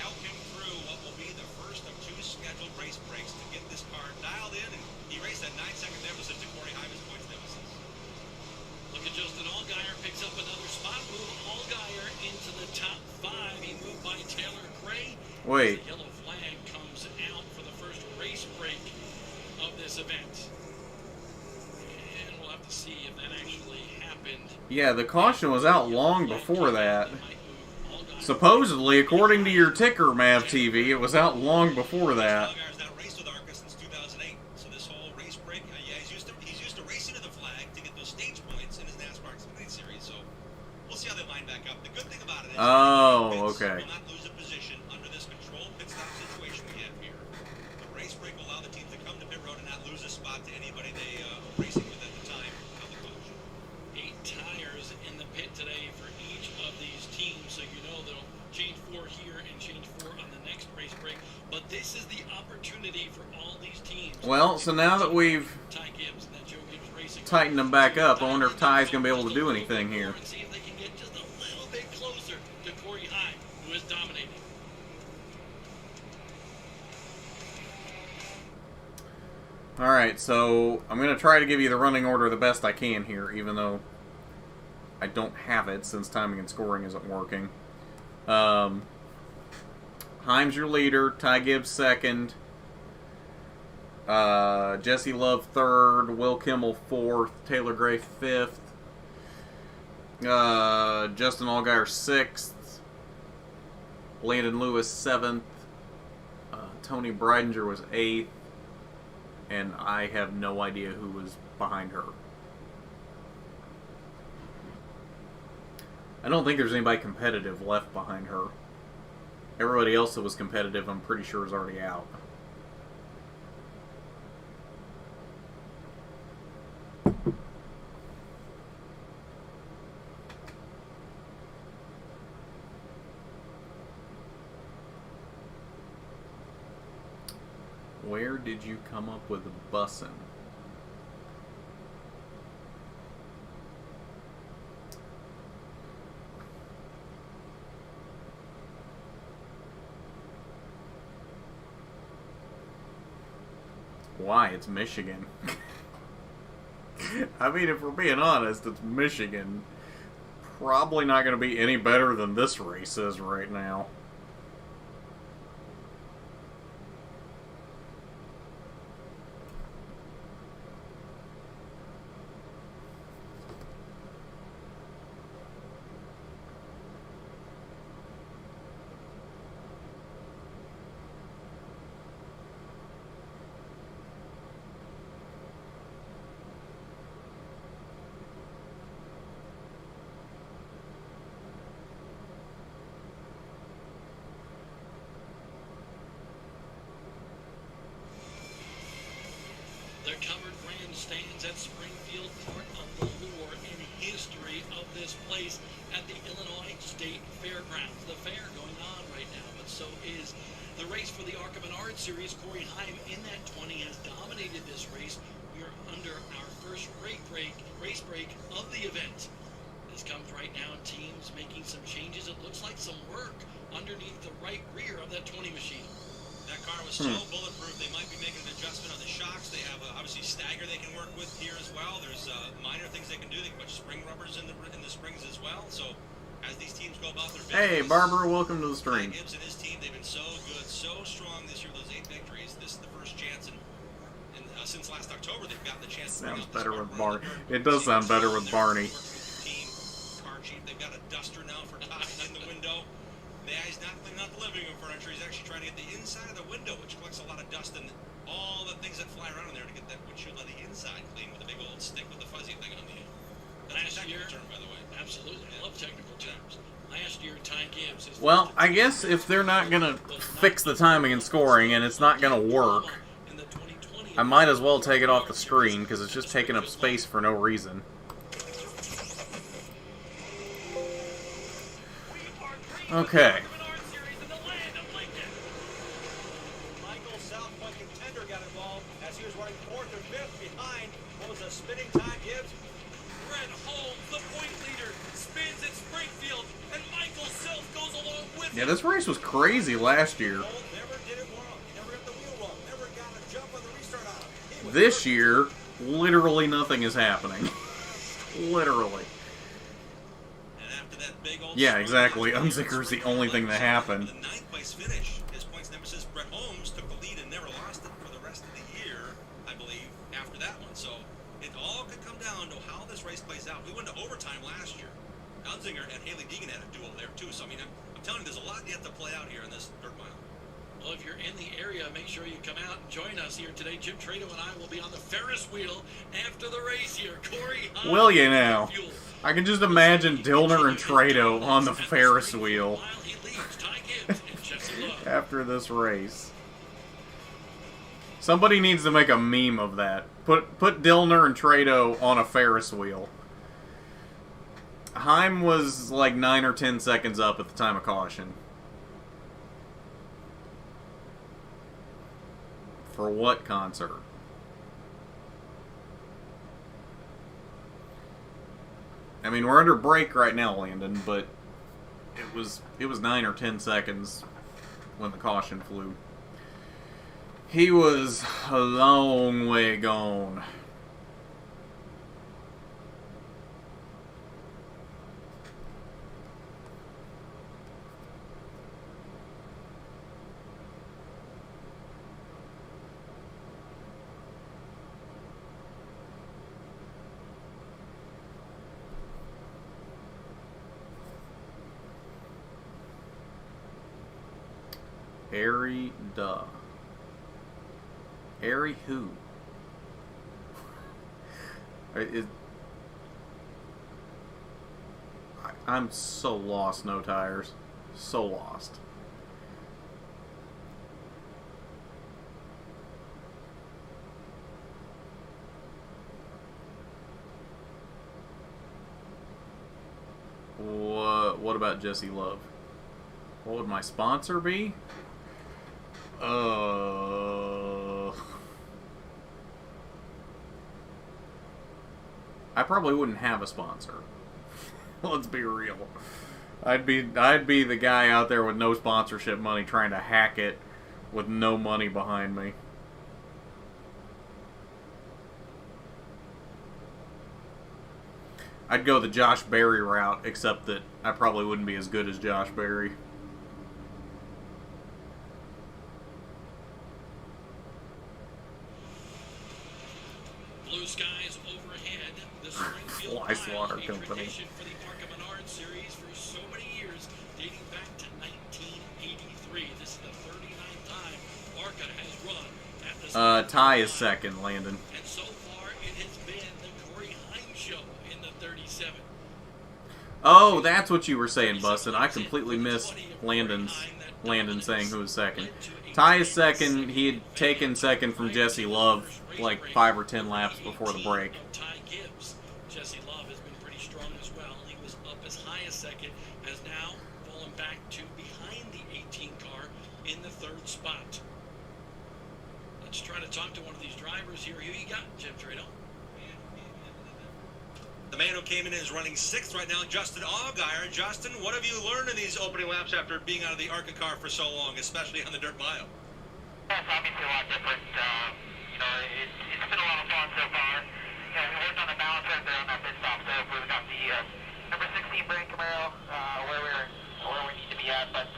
help him through what will be the first of 2 scheduled race breaks to get this car dialed in. And he raced that 9-second deficit to Corey Hyman's points deficit. Look at Justin Allgaier picks up another spot. Move Allgaier into the top 5. He moved by Taylor Gray. Wait. The yellow flag comes out for the first race break of this event. And we'll have to see if that actually happened. Yeah, the caution was out long before that. Supposedly, according to your ticker, MAVTV, it was out long before that. Allgaier's not raced with ARCA since 2008. So this whole race break, yeah, he's used to racing to the flag to get those stage points in his NASCAR Xfinity Series. So we'll see how they line back up. The good thing about it is Oh, Vince okay. will not lose a position under this controlled pit stop situation we have here. The race break will allow the teams to come to pit road and not lose a spot to anybody they were racing with at the time of the caution. 8 tires in the pit today for each of these teams, so you know they'll change 4 here and change 4 on the next race break. But this is the opportunity for all these teams. Well, so now that we've Ty Gibbs and that Joe Gibbs Racing tightened them back up, I wonder if Ty's going to be able to do anything here. and see if they can get just a little bit closer to Corey Hyde, who is dominating. Alright, so I'm going to try to give you the running order the best I can here, even though I don't have it since timing and scoring isn't working. Heim's your leader, Ty Gibbs second, Jesse Love third, Will Kimmel fourth, Taylor Gray fifth, Justin Allgaier sixth, Landon Lewis seventh, Tony Breidinger was eighth, and I have no idea who was behind her. I don't think there's anybody competitive left behind her. Everybody else that was competitive, I'm pretty sure, is already out. Where did you come up with bussin'? Why? It's Michigan. I mean, if we're being honest, it's Michigan. Probably not going to be any better than this race is right now. The covered grandstands at Springfield, part of the lore and history of this place at the Illinois State Fairgrounds. The fair going on right now, but so is the race for the ARCA Menard Series. Corey Heim in that 20 has dominated this race. We are under our first race break of the event. This comes right now, teams making some changes. It looks like some work underneath the right rear of that 20 machine. That car was so bulletproof, they might be making an adjustment on the shocks. They have obviously stagger they can work with here as well. There's minor things they can do. They can put spring rubbers in the springs as well. So as these teams go about their business, Hey, Barbara, welcome to the stream. Gibbs and his team, they've been so good, so strong this year. Those 8 victories. This is the first chance, and since last October, they've gotten the chance. Sounds better with Barney. It does sound better with Barney. Car chief, they've got a duster now for Todd in the window. He's not cleaning out the living room furniture. He's actually trying to get the inside of the window, which collects a lot of dust and all the things that fly around in there, to get that windshield on the inside clean with a big old stick with the fuzzy thing on the end. That's a technical term, by the way. Absolutely. I love technical terms. Last year, Ty Gibbs. Well, I guess if they're not going to fix the timing and scoring and it's not going to work, I might as well take it off the screen because it's just taking up space for no reason. Okay. Michael South Point contender got involved as he was running 4th or 5th behind what was a spinning Ty Gibbs. Brett Holmes, the point leader, spins at Springfield, and Michael Self goes along with him. Yeah, this race was crazy last year. Never did it wrong. He never got the wheel wrong. Never got a jump on the restart on him. This year, literally nothing is happening. Literally. Yeah, exactly. Unzicker's the only thing that happened. The 9th place finish. His points nemesis Brett Holmes took the lead and never lost it for the rest of the year, I believe, after that one. So it all could come down to how this race plays out. We went to overtime last year. Unzicker and Haley Deegan had a duel there too. So I mean, I'm telling you, there's a lot yet to play out here in this dirt mile. Well, if you're in the area, make sure you come out and join us here today. Jim Trado and I will be on the Ferris wheel after the race here. Corey Hunt, Will you now? I can just imagine Dillner and Trado on the Ferris wheel after this race. Somebody needs to make a meme of that. Put Dillner and Trado on a Ferris wheel. Heim was like 9 or 10 seconds up at the time of caution. For what concert? I mean, we're under break right now, Landon, but it was 9 or 10 seconds when the caution flew. He was a long way gone. Airy duh. Airy who? I'm so lost, no tires. So lost. What about Jesse Love? What would my sponsor be? I probably wouldn't have a sponsor. Let's be real. I'd be the guy out there with no sponsorship money trying to hack it with no money behind me. I'd go the Josh Berry route, except that I probably wouldn't be as good as Josh Berry. Blue skies overhead. The Springfield Weiss Mile, Water a Company. tradition for the ARCA Menard Series for so many years, dating back to 1983. This is the 39th time ARCA has run at the Ty is second, Landon. And so far, it has been the Corey Heim show in the 37. Oh, that's what you were saying, Bustin. I completely missed Landon saying who was second. Ty is second. He had taken second from Jesse Love like 5 or 10 laps before the break. Ty Gibbs. Jesse Love has been pretty strong as well. He was up as high as second, has now fallen back to behind the 18 car in the 3rd spot. Let's try to talk to one of these drivers here. Who you got, Jim Trado? The man who came in is running 6th right now, Justin Allgaier. Justin, what have you learned in these opening laps after being out of the ARCA car for so long, especially on the dirt mile? It's obviously a lot different. You know, it's been a lot of fun so far. You know, we worked on the balance right there on that pit stop, so we got the number 16 brand Camaro where we need to be at. But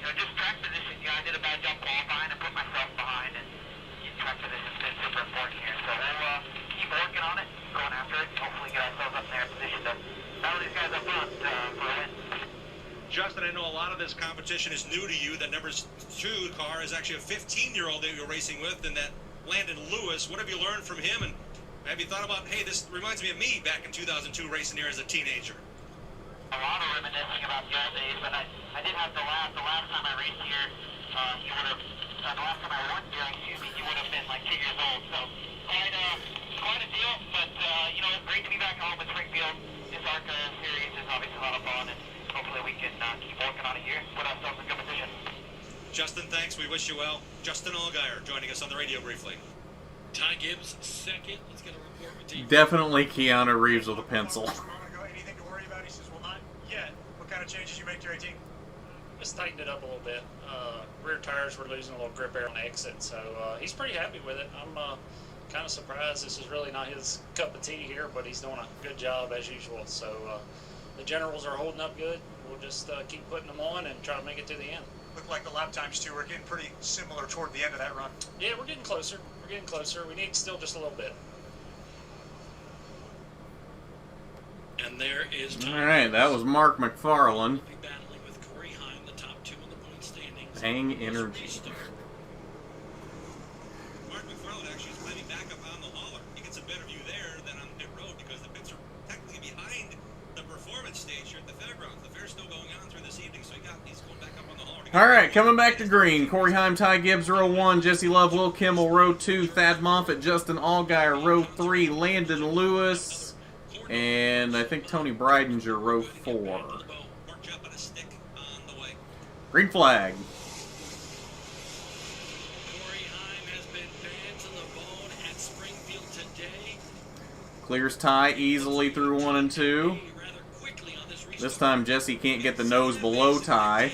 you know, just track position. You know, I did a bad job qualifying and put myself behind, and track position's been super important here. So we'll keep working on it, going after it, and hopefully get ourselves up in their position to battle these guys up front for a win. Justin, I know a lot of this competition is new to you. That number 2 car is actually a 15-year-old that you're racing with, and that Landon Lewis. What have you learned from him, and have you thought about, hey, this reminds me of me back in 2002 racing here as a teenager? A lot of reminiscing about the old days, but I did have the last time I raced here, he would have, the last time I won here, excuse me, he would have been like 2 years old, so quite a deal, but you know, it's great to be back home in Springfield. This ARCA series is obviously a lot of fun, and hopefully we can keep working on it here, put ourselves in good position. Justin, thanks. We wish you well. Justin Allgaier joining us on the radio briefly. Ty Gibbs, second. Let's get a report with Dave. Definitely Keanu Reeves with a pencil. Anything to worry about? He says, well, not yet. What kind of changes you make to your 18? Just tightened it up a little bit. Rear tires were losing a little grip air on the exit, so he's pretty happy with it. I'm kind of surprised. This is really not his cup of tea here, but he's doing a good job as usual. So the generals are holding up good. We'll just keep putting them on and try to make it to the end. Looked like the lap times, too, were getting pretty similar toward the end of that run. Yeah, we're getting closer. We're getting closer. We need still just a little bit. And there is All right, that was Mark McFarland. battling with Corey Heim, the top 2 in the point standings. Hang energy. Mark McFarland actually is climbing back up on the hauler. He gets a better view there than on pit road because the pits are technically behind the performance stage here at the fairgrounds. The fair's still going on through this evening, so he's going back up on the hauler. All right, coming back to green. Corey Heim, Ty Gibbs, row 1. Jesse Love, Will Kimmel, row 2. Thad Moffitt, Justin Allgaier, row 3. Landon Lewis. And I think Tony Breidinger, row 4. Green flag. Corey Heim has been banned to the bone at Springfield today. Clears Ty easily through 1 and 2. Rather quickly on this restart. This time Jesse can't get the nose below Ty.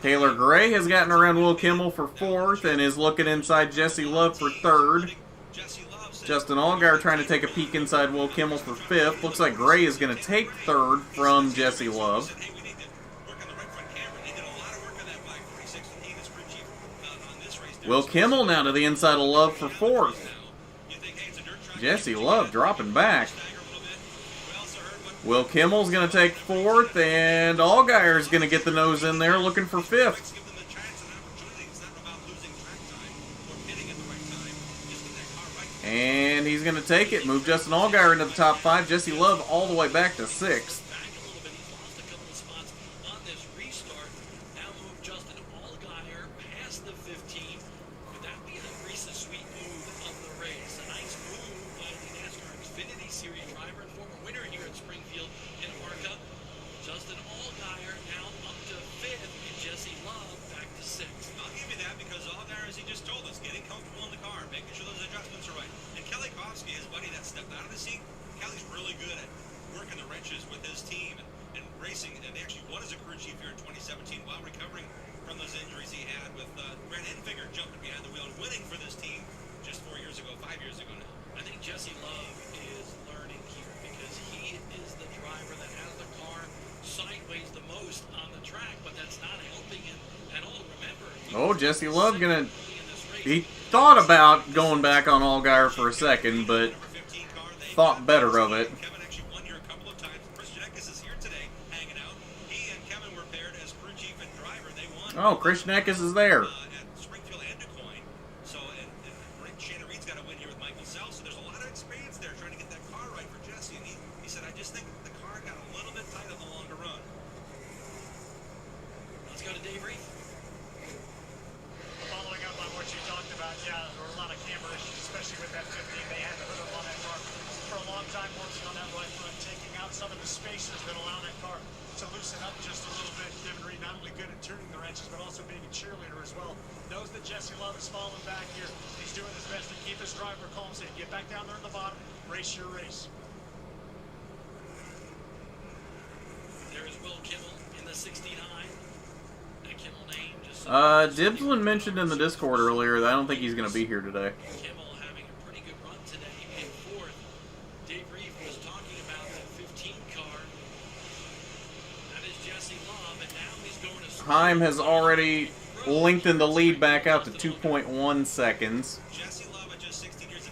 Taylor Gray has gotten around Will Kimmel for 4th and is looking inside Jesse Love for 3rd. Justin Allgaier trying to take a peek inside Will Kimmel for 5th. Looks like Gray is going to take 3rd from Jesse Love. Will Kimmel now to the inside of Love for 4th. Jesse Love dropping back. Will Kimmel's going to take 4th, and Allgaier's going to get the nose in there looking for 5th. And he's going to take it. Move Justin Allgaier into the top 5. Jesse Love all the way back to 6th. Oh, Jesse Love gonna... He thought about going back on Allgaier for a second, but thought better of it. Oh, Chris Neckes is there. about, yeah, there were a lot of camera issues, especially with that 15. They had the hood up on that car for a long time, working on that right front, taking out some of the spacers that allow that car to loosen up just a little bit. Devin Reed not only good at turning the wrenches, but also being a cheerleader as well. Knows that Jesse Love is falling back here. He's doing his best to keep his driver calm, saying, get back down there in the bottom, race your race. There is Will Kimmel in the 69. That Kimmel name just... Dibslin mentioned in the Discord earlier that I don't think he's going to be here today. Kimmel having a pretty good run today in fourth. Dave Reeve was talking about that 15 car. That is Jesse Love, and now he's going to... Heim has already lengthened the lead back out to 2.1 seconds.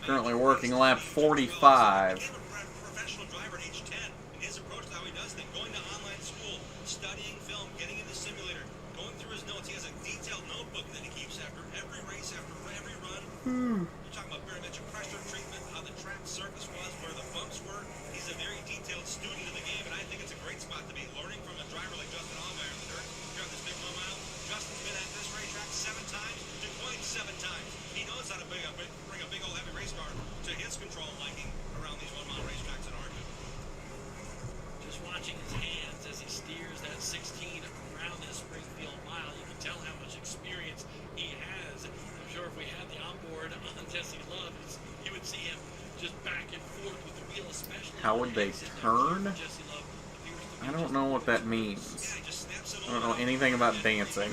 Currently working lap 45. Professional driver at age 10, and his approach to how he does things, going to online school, studying film, getting in the simulator, going through his notes. He has a detailed notebook that he keeps after every race, after every run. You're talking about barometric pressure treatment, how the track surface was, where the bumps were. He's a very detailed student of the game, and I think it's a great spot to be learning from a driver like Justin Allgaier in the dirt. Here on the Springfield Mile, Justin's been at this racetrack 7 times, DuQuoin 7 times. He knows how to bring a big old heavy race car to his control liking around these 1-mile racetracks in ARCA. Just watching his hands as he steers that 16 around this Springfield Mile, you can tell how much experience he has. I'm sure if we had the onboard on Jesse Love, you would see him just back and forth with the wheel, especially. How would they turn? I don't know what that means. I don't know anything about dancing.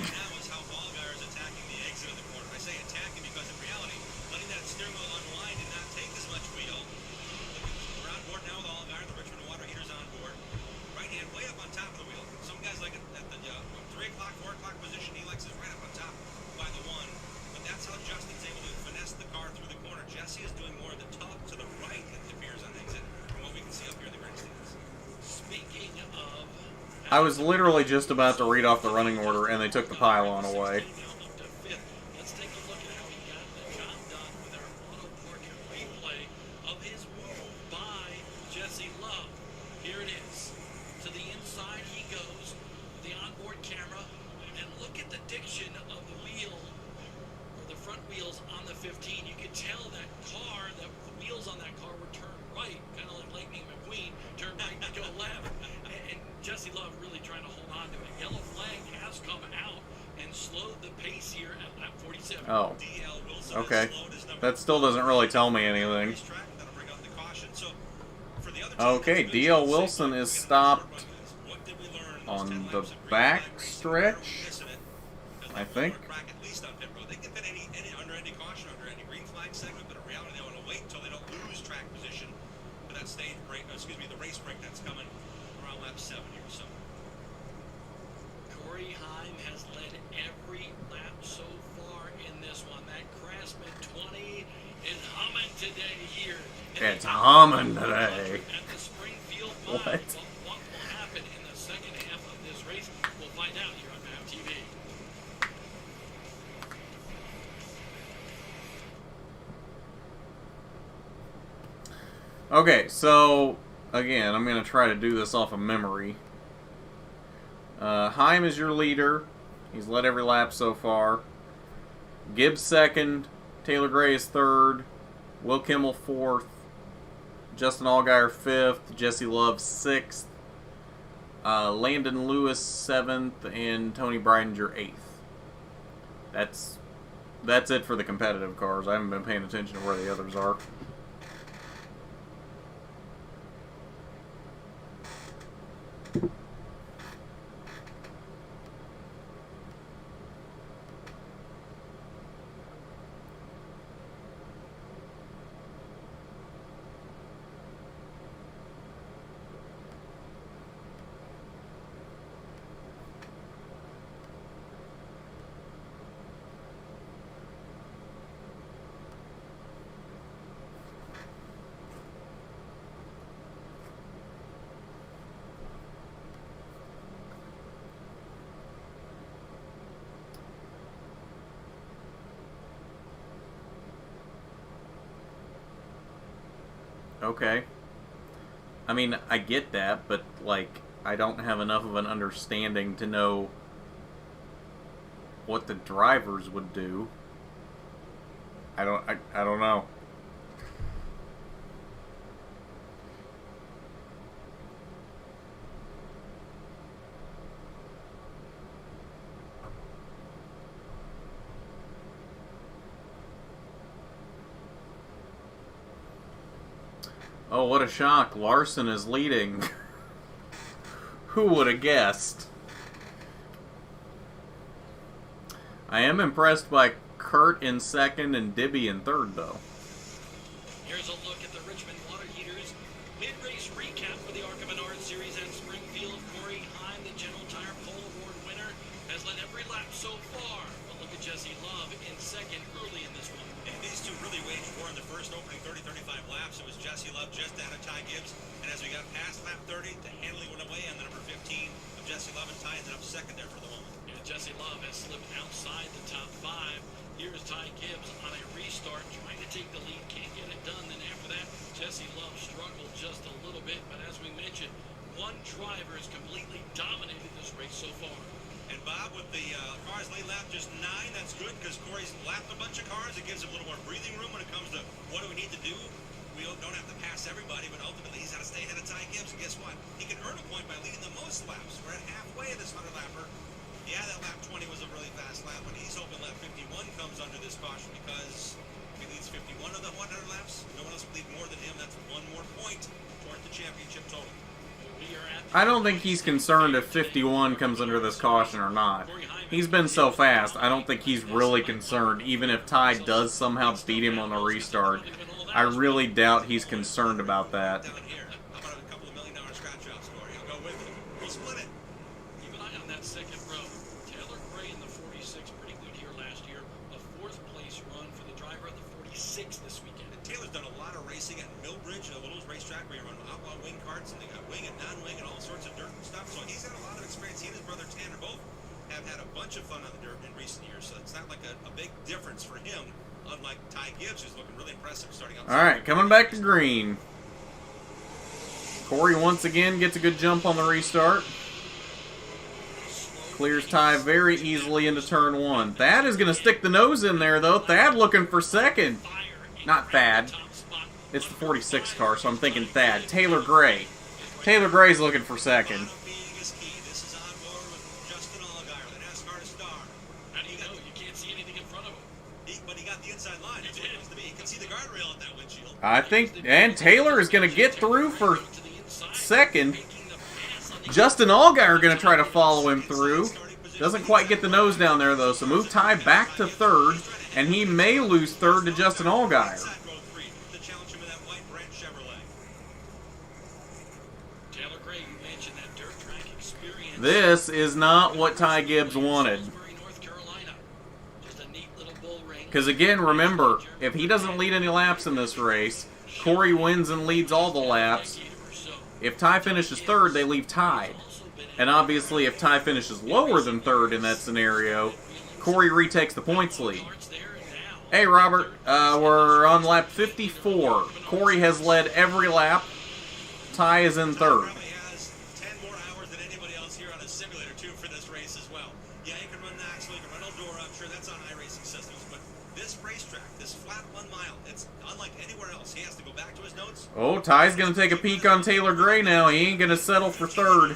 I was literally just about to read off the running order, and they took the pylon away. Let's take a look at how he got the job done with our auto portrait replay of his move by Jesse Love. Here it is. To the inside he goes, the onboard camera, and look at the diction of the wheel, or the front wheels on the 15. You could tell that car, the wheels on that car were turned right, kind of like Lightning McQueen, turned right to go left. And Jesse Love really trying to hold on to it. Yellow flag has come out and slowed the pace here at lap 47. Oh. Okay. That still doesn't really tell me anything. Okay, D.L. Wilson is stopped on the back stretch, I think. Heim has led every lap so far in this one. That Craftsman 20 is humming today here. It's humming today. At the Springfield Mile. What? What will happen in the second half of this race? We'll find out here on MAVTV. Okay, so again, I'm going to try to do this off of memory. Heim is your leader. He's led every lap so far. Gibbs second. Taylor Gray is third. Will Kimmel fourth. Justin Allgaier fifth. Jesse Love sixth. Landon Lewis seventh. And Tony Breidinger eighth. That's it for the competitive cars. I haven't been paying attention to where the others are. Okay. I mean, I get that, but, like, I don't have enough of an understanding to know what the drivers would do. I don't know. Oh, what a shock. Larson is leading. Who would have guessed? I am impressed by Kurt in second and Dibby in third, though. Here's a look at the Richmond Water Heaters mid-race recap for the ARCA Series at Springfield. Corey Heim, the General Tire Pole Award winner, has led every lap so far. But look at Jesse Love in second early in this one. And these two really waged war in the first opening 30-35 laps. It was Jesse Love just out of Ty Gibbs. And as we got past lap 30, the Hanley went away on the number 15 of Jesse Love, and Ty ended up second there for the moment. And Jesse Love has slipped outside the top 5. Here's Ty Gibbs on a restart, trying to take the lead, can't get it done. Then after that, Jesse Love struggled just a little bit. But as we mentioned, one driver has completely dominated this race so far. And Bob, with the cars late lap just 9, that's good because Corey's lapped a bunch of cars. It gives him a little more breathing room when it comes to what do we need to do. We don't have to pass everybody, but ultimately he's got to stay ahead of Ty Gibbs. And guess what? He can earn a point by leading the most laps. We're at halfway of this 100-lapper. Yeah, that lap 20 was a really fast lap, but he's hoping lap 51 comes under this caution because if he leads 51 of the 100 laps, no one else will lead more than him. That's one more point toward the championship total. I don't think he's concerned if 51 comes under this caution or not. He's been so fast, I don't think he's really concerned, even if Ty does somehow beat him on the restart. I really doubt he's concerned about that. Down here, how about a couple of $1 million scratch offs, Corey? He'll go with it. We'll split it. Keep an eye on that second row. Taylor Gray in the 46, pretty good here last year. A 4th place run for the driver of the 46 this weekend. And Taylor's done a lot of racing at Millbridge, a little racetrack where you run outlaw wing karts, and they got wing and non-wing and all sorts of dirt and stuff. So he's got a lot of experience. He and his brother Tanner both have had a bunch of fun on the dirt in recent years. So it's not like a big difference for him, unlike Ty Gibbs, who's looking really impressive starting out. Alright, coming back to green. Corey once again gets a good jump on the restart. Clears Ty very easily into turn 1. Thad is going to stick the nose in there, though. Thad looking for second. Not Thad. It's the 46 car, so I'm thinking Thad. Taylor Gray. Taylor Gray's looking for second. This is on board with Justin Allgaier, the NASCAR star. How do you know? You can't see anything in front of him. But he got the inside line. That's what it means to me. You can see the guardrail at that windshield. I think, and Taylor is going to get through for second. Justin Allgaier going to try to follow him through. Doesn't quite get the nose down there, though, so move Ty back to third, and he may lose third to Justin Allgaier. This is not what Ty Gibbs wanted. Because again, remember, if he doesn't lead any laps in this race, Corey wins and leads all the laps. If Ty finishes third, they leave tied. And obviously, if Ty finishes lower than third in that scenario, Corey retakes the points lead. Hey, Robert, we're on lap 54. Corey has led every lap. Ty is in third. Oh, Ty's going to take a peek on Taylor Gray now. He ain't going to settle for third.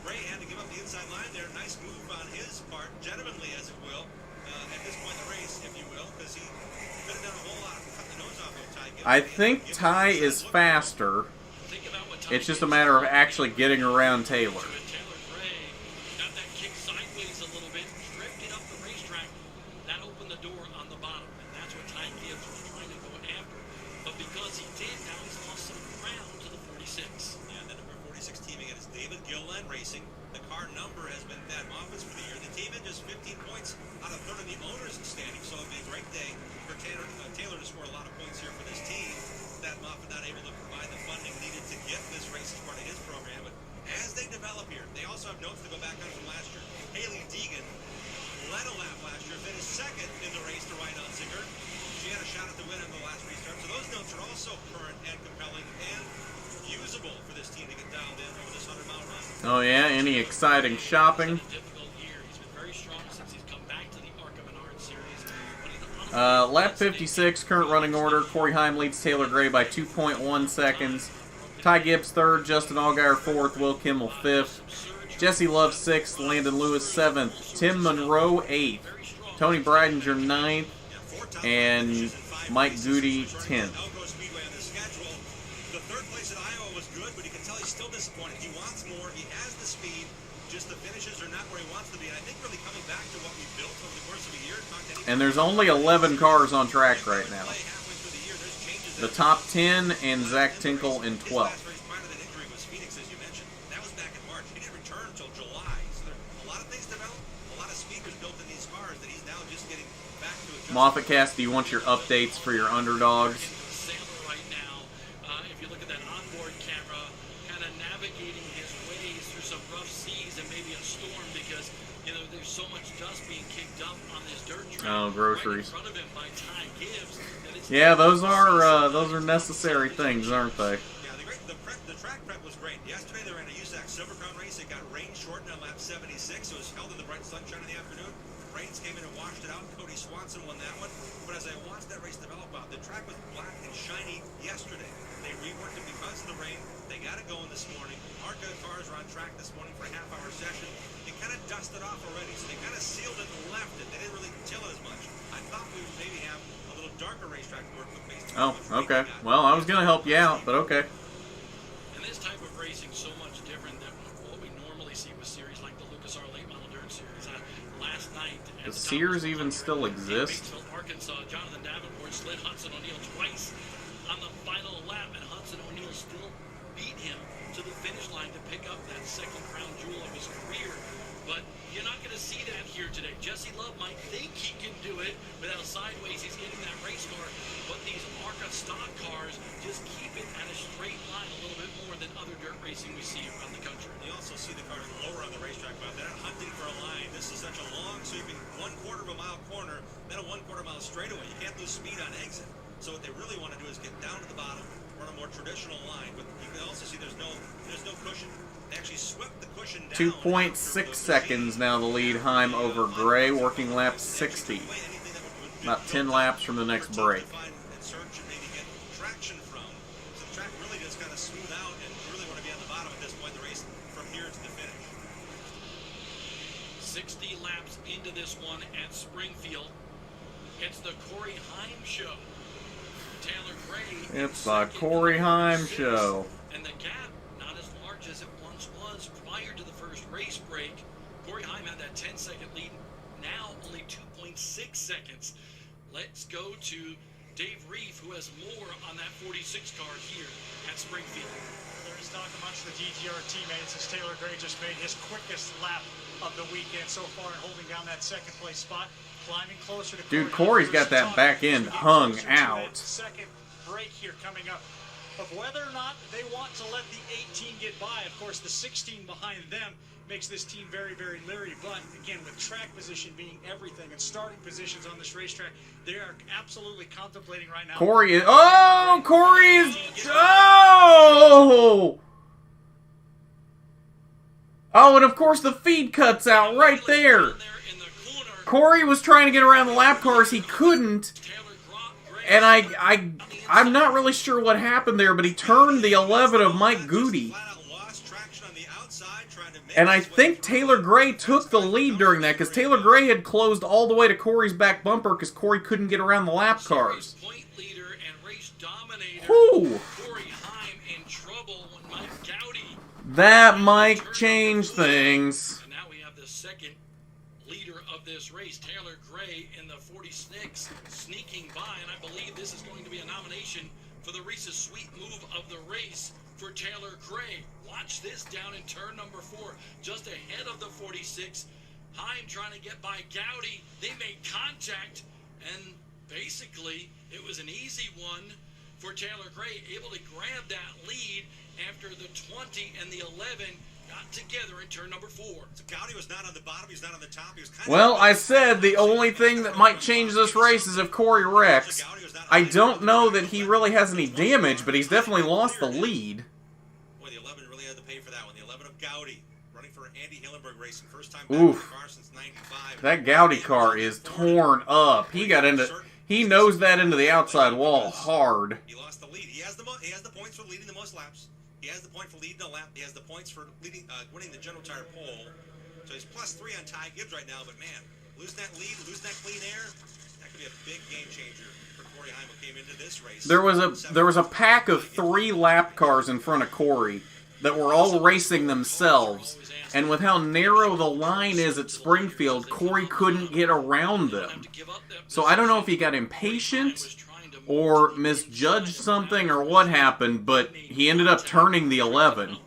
Gray had to give up the inside line there. Nice move on his part, gentlemanly as it will, at this point in the race, if you will, because he could have done a whole lot to cut the nose off of Ty Gibbs. I think Ty is faster. It's just a matter of actually getting around Taylor. Racing. The car number has been Thad Moffitt's for the year. The team in just 15 points out of third in the owners' standing, so it'll be a great day for Taylor to score a lot of points here for this team. Thad Moffitt not able to provide the funding needed to get this race as part of his program, but as they develop here, they also have notes to go back on from last year. Haley Deegan led a lap last year, finished second in the race to Ryan Unziger. She had a shot at the win in the last restart, so those notes are also current and compelling and usable for this team to get dialed in over this 100-mile run. Oh yeah, any exciting shopping? Difficult year. He's been very strong since he's come back to the ARCA Series, but he's on a Lap 56, current running order. Corey Heim leads Taylor Gray by 2.1 seconds. Ty Gibbs 3rd, Justin Allgaier 4th, Will Kimmel 5th. Jesse Love 6th, Landon Lewis 7th, Tim Monroe 8th, Tony Breidinger 9th, and Mike Goody 10th. The third place at Iowa was good, but you can tell he's still disappointed. He wants more. He has the speed. Just the finishes are not where he wants to be. And I think really coming back to what we built over the course of a year. And there's only 11 cars on track right now. The top 10 and Zach Tinkle in 12th. Moffatcast, do you want your updates for your underdogs? Right now, if you look at that onboard camera, kind of navigating his ways through some rough seas and maybe a storm because there's so much dust being kicked up on this dirt track. Oh, groceries. Right in front of him by Ty Gibbs. Yeah, those are necessary things, aren't they? Yeah, the track prep was great. Yesterday they ran a USAC Silver Crown race. It got rain shortened on lap 76, so it was held in the bright sunshine in the afternoon. Rains came in and washed it out. Cody Swanson won that one. But as I watched that race develop out, the track was black and shiny yesterday. They reworked it because of the rain. They got it going this morning. ARCA cars were on track this morning for a half-hour session. It kind of dusted off already, so they kind of sealed it and left it. They didn't really till it as much. I thought we would maybe have a little darker racetrack to work with based on okay. Well, I was going to help you out, but okay. And this type of racing so much different than what we normally see with series like the Lucas Oil Late Model Dirt Series. Last night, does Sears even still exist? Arkansas, Jonathan Davenport slid Hudson O'Neal twice on the final lap, and Hudson O'Neal still beat him to the finish line to pick up that second crown jewel of his career. But you're not going to see that here today. Jesse Love might think he can do it without sideways. He's getting that race car, but these ARCA stock cars just keep it at a straight line a little bit more than other dirt racing we see around the country. You also see the cars lower on the racetrack, but they're not hunting for a line. This is such a long, sweeping 1/4 of a mile corner, then a 1/4 mile straightaway. You can't lose speed on exit. So what they really want to do is get down to the bottom, run a more traditional line. But you can also see there's no cushion. They actually swept the cushion down. 2.6 seconds now the lead. Heim over Gray, working lap 60. About 10 laps from the next break. Traction from. So the track really does kind of smooth out, and you really want to be on the bottom at this point in the race from here to the finish. 60 laps into this one at Springfield. It's the Corey Heim show. Taylor Gray. It's the Corey Heim show. And the gap not as large as it once was prior to the first race break. Corey Heim had that 10-second lead. Now only 2.6 seconds. Let's go to Dave Reef, who has more on that 46 car here at Springfield. There is not much the DTR teammates as Taylor Gray just made his quickest lap of the weekend so far and holding down that second place spot, climbing closer to Dude, Corey's got that back end hung out. Second break here coming up of whether or not they want to let the 18 get by. Of course, the 16 behind them makes this team very, very leery. But again, with track position being everything and starting positions on this racetrack, they are absolutely contemplating right now. Corey is. Oh, Corey is. Oh! Oh, and of course the feed cuts out right there. Corey was trying to get around the lap cars. He couldn't. And I'm not really sure what happened there, but he turned the 11 of Mike Goody. And I think Taylor Gray took the lead during that, because Taylor Gray had closed all the way to Corey's back bumper because Corey couldn't get around the lap cars. Whew. That might change things. And now we have the second leader of this race, Taylor Gray, in the 46, sneaking by, and I believe this is going to be a nomination for the Reese's Sweet Move of the race for Taylor Gray. Watch this down in turn number 4, just ahead of the 46. Heim trying to get by Gowdy. They made contact, and basically it was an easy one for Taylor Gray, able to grab that lead after the 20 and the 11 got together in turn number 4. So Gowdy was not on the bottom, he was not on the top. He was kind Well, I said the only thing that might change this race is if Corey wrecks. I don't know that he really has any damage, but he's definitely lost the lead. Boy, the 11 really had to pay for that one. The 11 of Gowdy, running for Andy Hillenberg Racing, first time back in the car since '95. That Gowdy car is torn up. He He knows that into the outside wall hard. He lost the lead. He has the points for leading the most laps. He has the point for leading the lap. He has the points for winning the general tire pole. So he's +3 on Ty Gibbs right now. But man, losing that lead, losing that clean air, that could be a big game changer for Corey Heim, who came into this race. There was a pack of 3 lap cars in front of Corey that were all racing themselves, and with how narrow the line is at Springfield, Corey couldn't get around them. So I don't know if he got impatient or misjudged something or what happened, but he ended up turning the 11.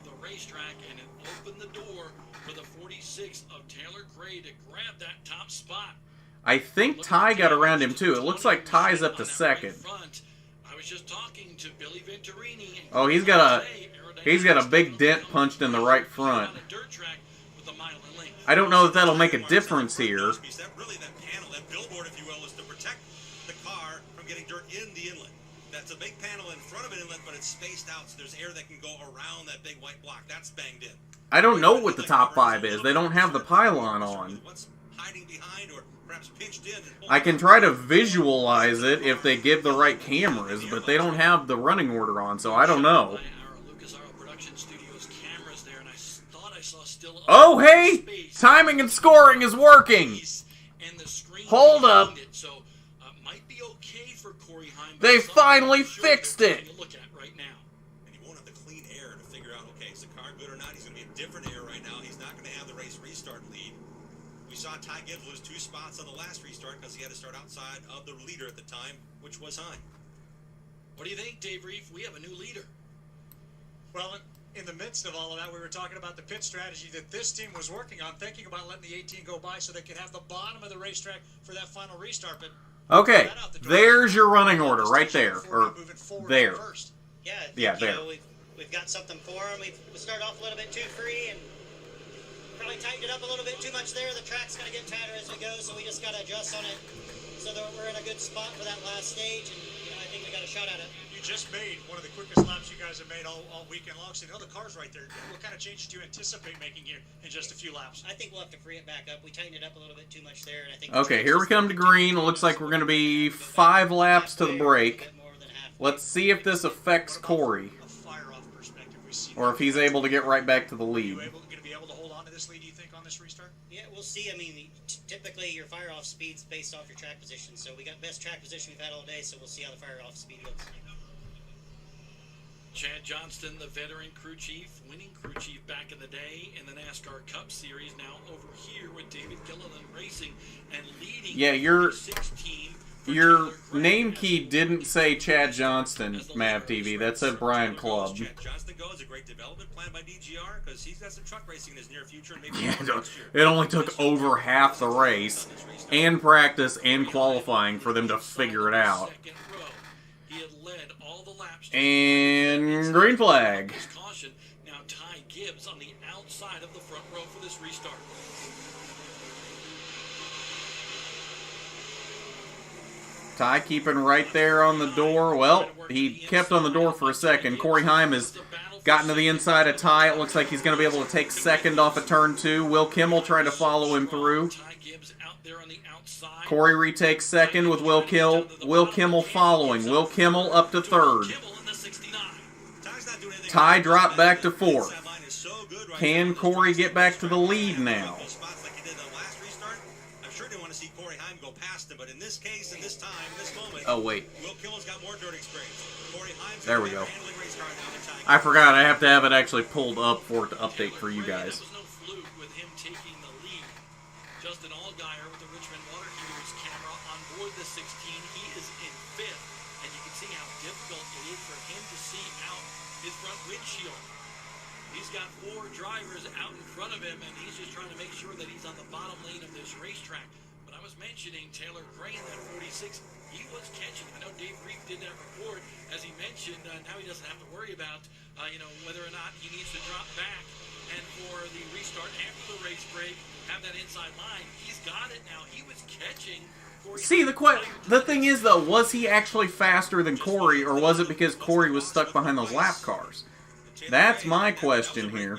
I think Ty got around him too. It looks like Ty's up to second. Oh, he's got a big dent punched in the right front. I don't know if that'll make a difference here. That panel, that billboard, if you will, is to protect the car from getting dirt in the inlet. That's a big panel in front of an inlet, but it's spaced out, so there's air that can go around that big white block. That's banged in. I don't know what the top 5 is. They don't have the pylon on. What's hiding behind or perhaps pinched in? I can try to visualize it if they give the right cameras, but they don't have the running order on, so I don't know. Oh, hey! Timing and scoring is working! Hold up! They finally fixed it! And he won't have the clean air to figure out, okay, is the car good or not? He's going to be a different air right now. He's not going to have the race restart lead. We saw Ty Gibbs lose 2 spots on the last restart because he had to start outside of the leader at the time, which was Heim. What do you think, Dave Reef? We have a new leader. Well, in the midst of all of that, we were talking about the pit strategy that this team was working on, thinking about letting the 18 go by so they could have the bottom of the racetrack for that final restart. But okay, there's your running order right there, or there. Yeah, there. We've got something for them. We started off a little bit too free and probably tightened it up a little bit too much there. The track's going to get tighter as we go, so we just got to adjust on it so that we're in a good spot for that last stage, and I think we got a shot at it. you just made one of the quickest laps you guys have made all weekend long. So, the car's right there. What kind of changes do you anticipate making here in just a few laps? I think we'll have to free it back up. We tightened it up a little bit too much there, and I think. Okay, here we come to green. It looks like we're going to be 5 laps to the break. Let's see if this affects Corey, or if he's able to get right back to the lead. Are you going to be able to hold on to this lead, do you think, on this restart? Yeah, we'll see. I mean, typically your fire-off speed's based off your track position. So we got best track position we've had all day, so we'll see how the fire-off speed goes. Chad Johnston, the veteran crew chief, winning crew chief back in the day in the NASCAR Cup Series, now over here with David Gilliland Racing and leading. Yeah, your name key didn't say Chad Johnston, MAVTV. That said Brian Clubb. Chad Johnston goes, a great development plan by DGR, because he's got some truck racing in his near future. And maybe It only took over half the race, and practice, and qualifying for them to figure it out. And green flag. Now Ty Gibbs on the outside of the front row for this restart. Ty keeping right there on the door. Well, he kept on the door for a second. Corey Heim has gotten to the inside of Ty. It looks like he's going to be able to take second off of turn 2. Will Kimmel trying to follow him through. Corey retakes second with Will Kimmel following. Will Kimmel up to third. Ty dropped back to fourth. Can Corey get back to the lead now? I'm sure they want to see Corey Heim go past him, but in this case, in this time, in this moment, oh wait, Will Kimmel's got more dirt experience. Corey Heim's there we go. I forgot I have to have it actually pulled up for it to update for you guys. There was no fluke with him taking the lead. Justin Allgaier with the Richmond Water Heaters camera on board the 16. He is in 5th, and you can see how difficult it is for him to see out his front windshield. He's got 4 drivers out in front of him, and he's just trying to make sure that he's on the bottom lane of this racetrack. But I was mentioning Taylor Gray in that 46. He was catching. I know Dave Reef did that report, as he mentioned. Now he doesn't have to worry about, whether or not he needs to drop back. And for the restart after the race break, have that inside line. He's got it now. He was catching. See, the thing is, though, was he actually faster than Corey, or was it because Corey was stuck behind those lap cars? That's my question here.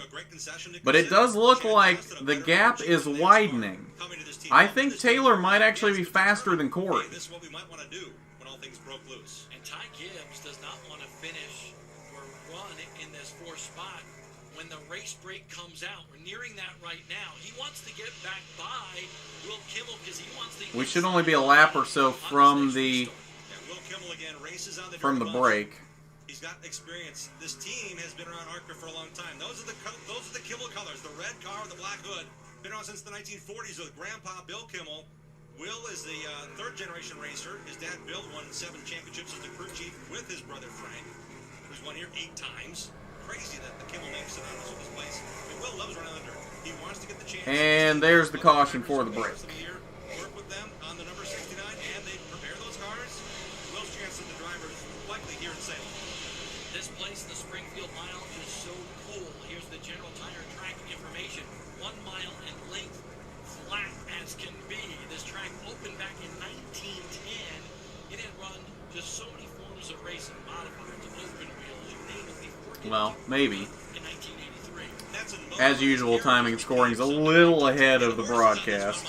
But it does look like the gap is widening. I think Taylor might actually be faster than Corey. This is what we might want to do when all things broke loose. And Ty Gibbs does not want to finish or run in this fourth spot when the race break comes out. We're nearing that right now. He wants to get back by Will Kimmel because he wants to. We should only be a lap or so from the Will Kimmel again races on the break. He's got experience. This team has been around ARCA for a long time. Those are the Kimmel colors, the red car with the black hood. Been around since the 1940s with Grandpa Bill Kimmel. Will is the third-generation racer. His dad Bill won 7 championships as the crew chief with his brother Frank, who's won here 8 times. Crazy that the Kimmel name's synonymous with this place. I mean, Will loves running under. He wants to get the chance. And there's the caution for the break. Work with them on the number 69, and they prepare those cars. Will's chance of the drivers likely here in Salem. This place, the Springfield Mile, is so cool. Here's the general tire track information. 1 mile in length, flat as can be. This track opened back in 1910. It had run just so many forms of racing, modifiers, open wheels, you name it, before Well, maybe. in 1983. As usual, timing and scoring is a little ahead of the broadcast.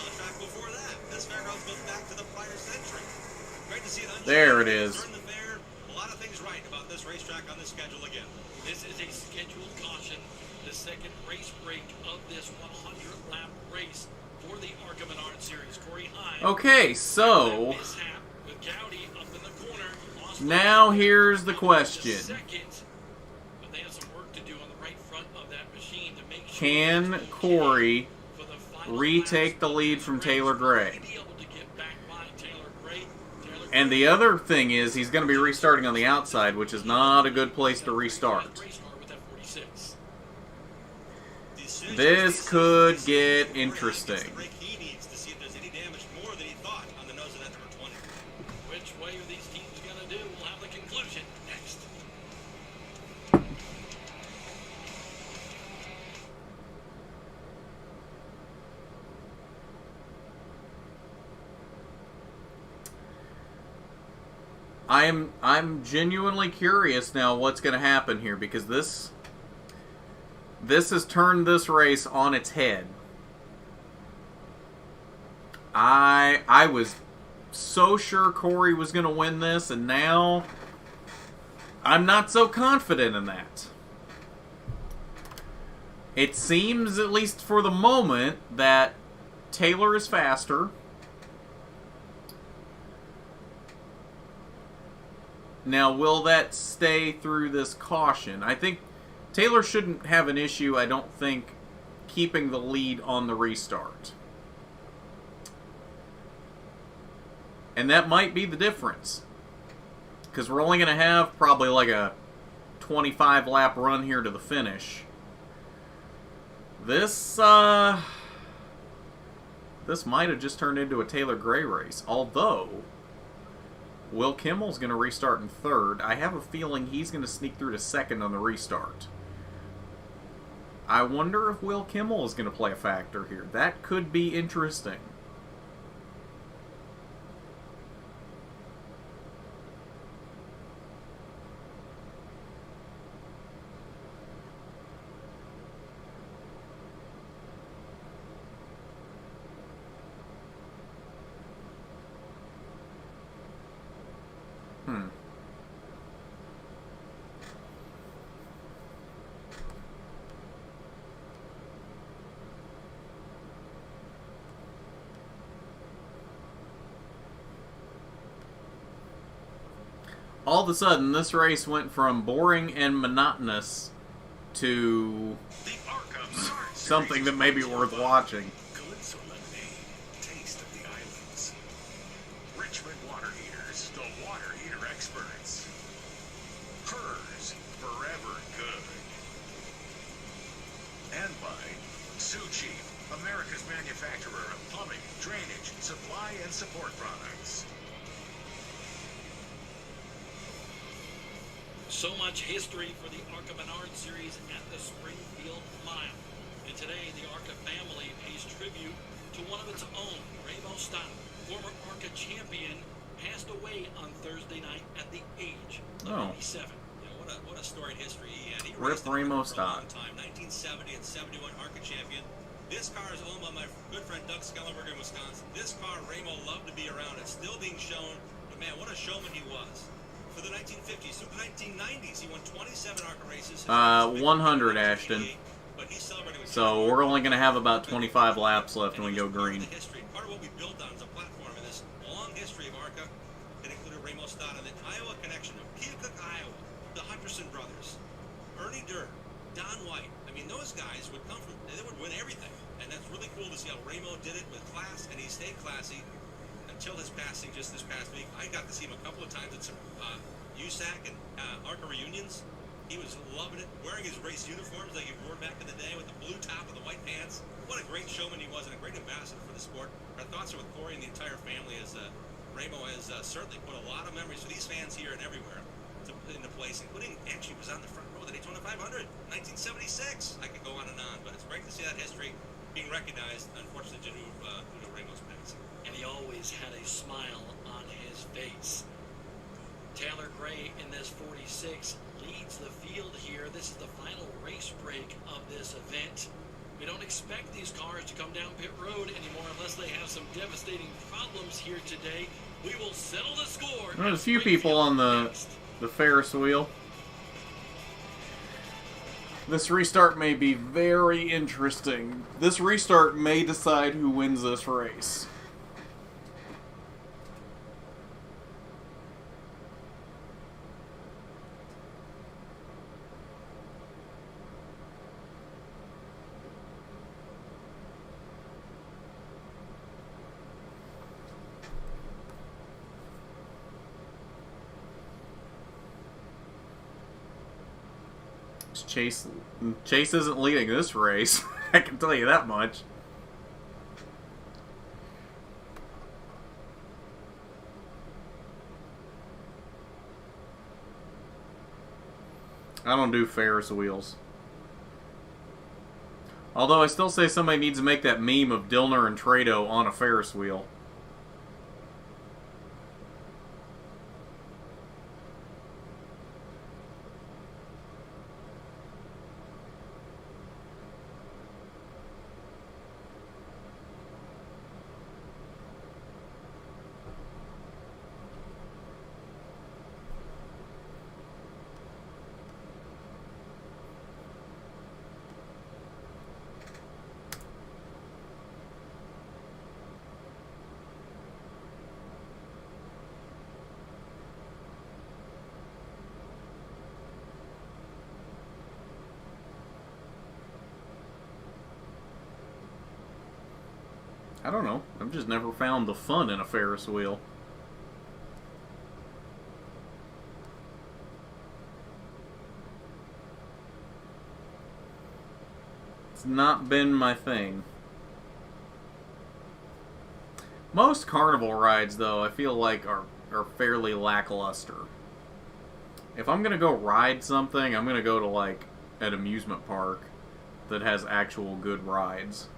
There it is. A lot of things right about this racetrack on this schedule again. This is a scheduled caution, the second race break of this 100-lap race for the ARCA Menard Series. Corey Heim. Okay, so now here's the question. Can Corey retake the lead from Taylor Gray? And the other thing is he's going to be restarting on the outside, which is not a good place to restart. This could get interesting. Which way are these teams going to do? We'll have the conclusion next. I'm genuinely curious now what's going to happen here, because this has turned this race on its head. I was so sure Corey was going to win this, and now I'm not so confident in that. It seems, at least for the moment, that Taylor is faster. Now, will that stay through this caution? I think Taylor shouldn't have an issue, I don't think, keeping the lead on the restart. And that might be the difference. Because we're only going to have probably like a 25-lap run here to the finish. This might have just turned into a Taylor Gray race. Although Will Kimmel's going to restart in third. I have a feeling he's going to sneak through to second on the restart. I wonder if Will Kimmel is going to play a factor here. That could be interesting. All of a sudden, this race went from boring and monotonous to something that may be worth watching. Calypso lemonade, taste of the islands. Richmond water heaters, the water heater experts. Hers, forever good. And by Sioux Chief, America's manufacturer of plumbing, drainage, supply, and support products. So much history for the ARCA Menard Series at the Springfield Mile. And today, the ARCA family pays tribute to one of its own, Ramo Stott, former ARCA champion, passed away on Thursday night at the age of 87. Yeah, what a story. storied history he had. He Rip raced in Remo ARCA for a long stock. time, 1970 and 71 ARCA champion. This car is owned by my good friend Doug Schellenberger in Wisconsin. This car, Remo loved to be around. It's still being shown, but man, what a showman he was. For the 1950s through the 1990s, he won 27 ARCA races. 100, Ashton. But he celebrated with So we're only going to have about 25 laps left when we go green. Part of what we built on is a platform in this long history of ARCA that included Remo Stott and the Iowa connection of Keokuk, Iowa, the Hutcherson brothers, Ernie Durr, Don White. I mean, those guys would come from, they would win everything. And that's really cool to see how Remo did it with class, and he stayed classy until his passing just this past week. I got to see him a couple of times at some USAC and ARCA reunions. He was loving it, wearing his race uniforms like he wore back in the day with the blue top and the white pants. What a great showman he was and a great ambassador for the sport. Our thoughts are with Corey and the entire family as Remo has certainly put a lot of memories for these fans here and everywhere into place, including actually was on the front row of the Daytona 500, 1976. I could go on, but it's great to see that history being recognized, unfortunately, due to Remo's passing. And he always had a smile on his face. Taylor Gray in this 46 leads the field here. This is the final race break of this event. We don't expect these cars to come down pit road anymore unless they have some devastating problems here today. We will settle the score. There's a few people on the Ferris wheel. This restart may be very interesting. This restart may decide who wins this race. Chase isn't leading this race. I can tell you that much. I don't do Ferris wheels. Although I still say somebody needs to make that meme of Dillner and Trado on a Ferris wheel. I don't know. I've just never found the fun in a Ferris wheel. It's not been my thing. Most carnival rides, though, I feel like are fairly lackluster. If I'm gonna go ride something, I'm gonna go to, like, an amusement park that has actual good rides.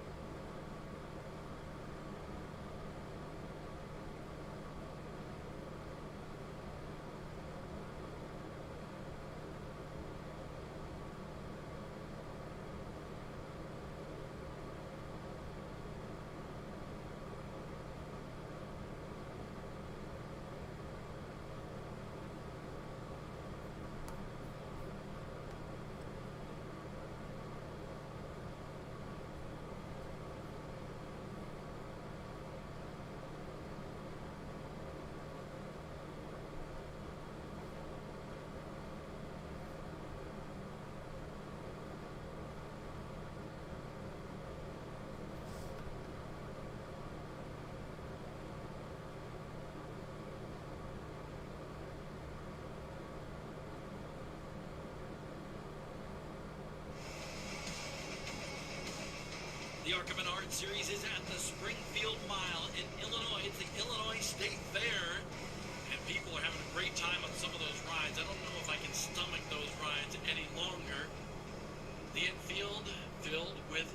The ARCA Menard Series is at the Springfield Mile in Illinois. It's the Illinois State Fair, and people are having a great time on some of those rides. I don't know if I can stomach those rides any longer. The infield filled with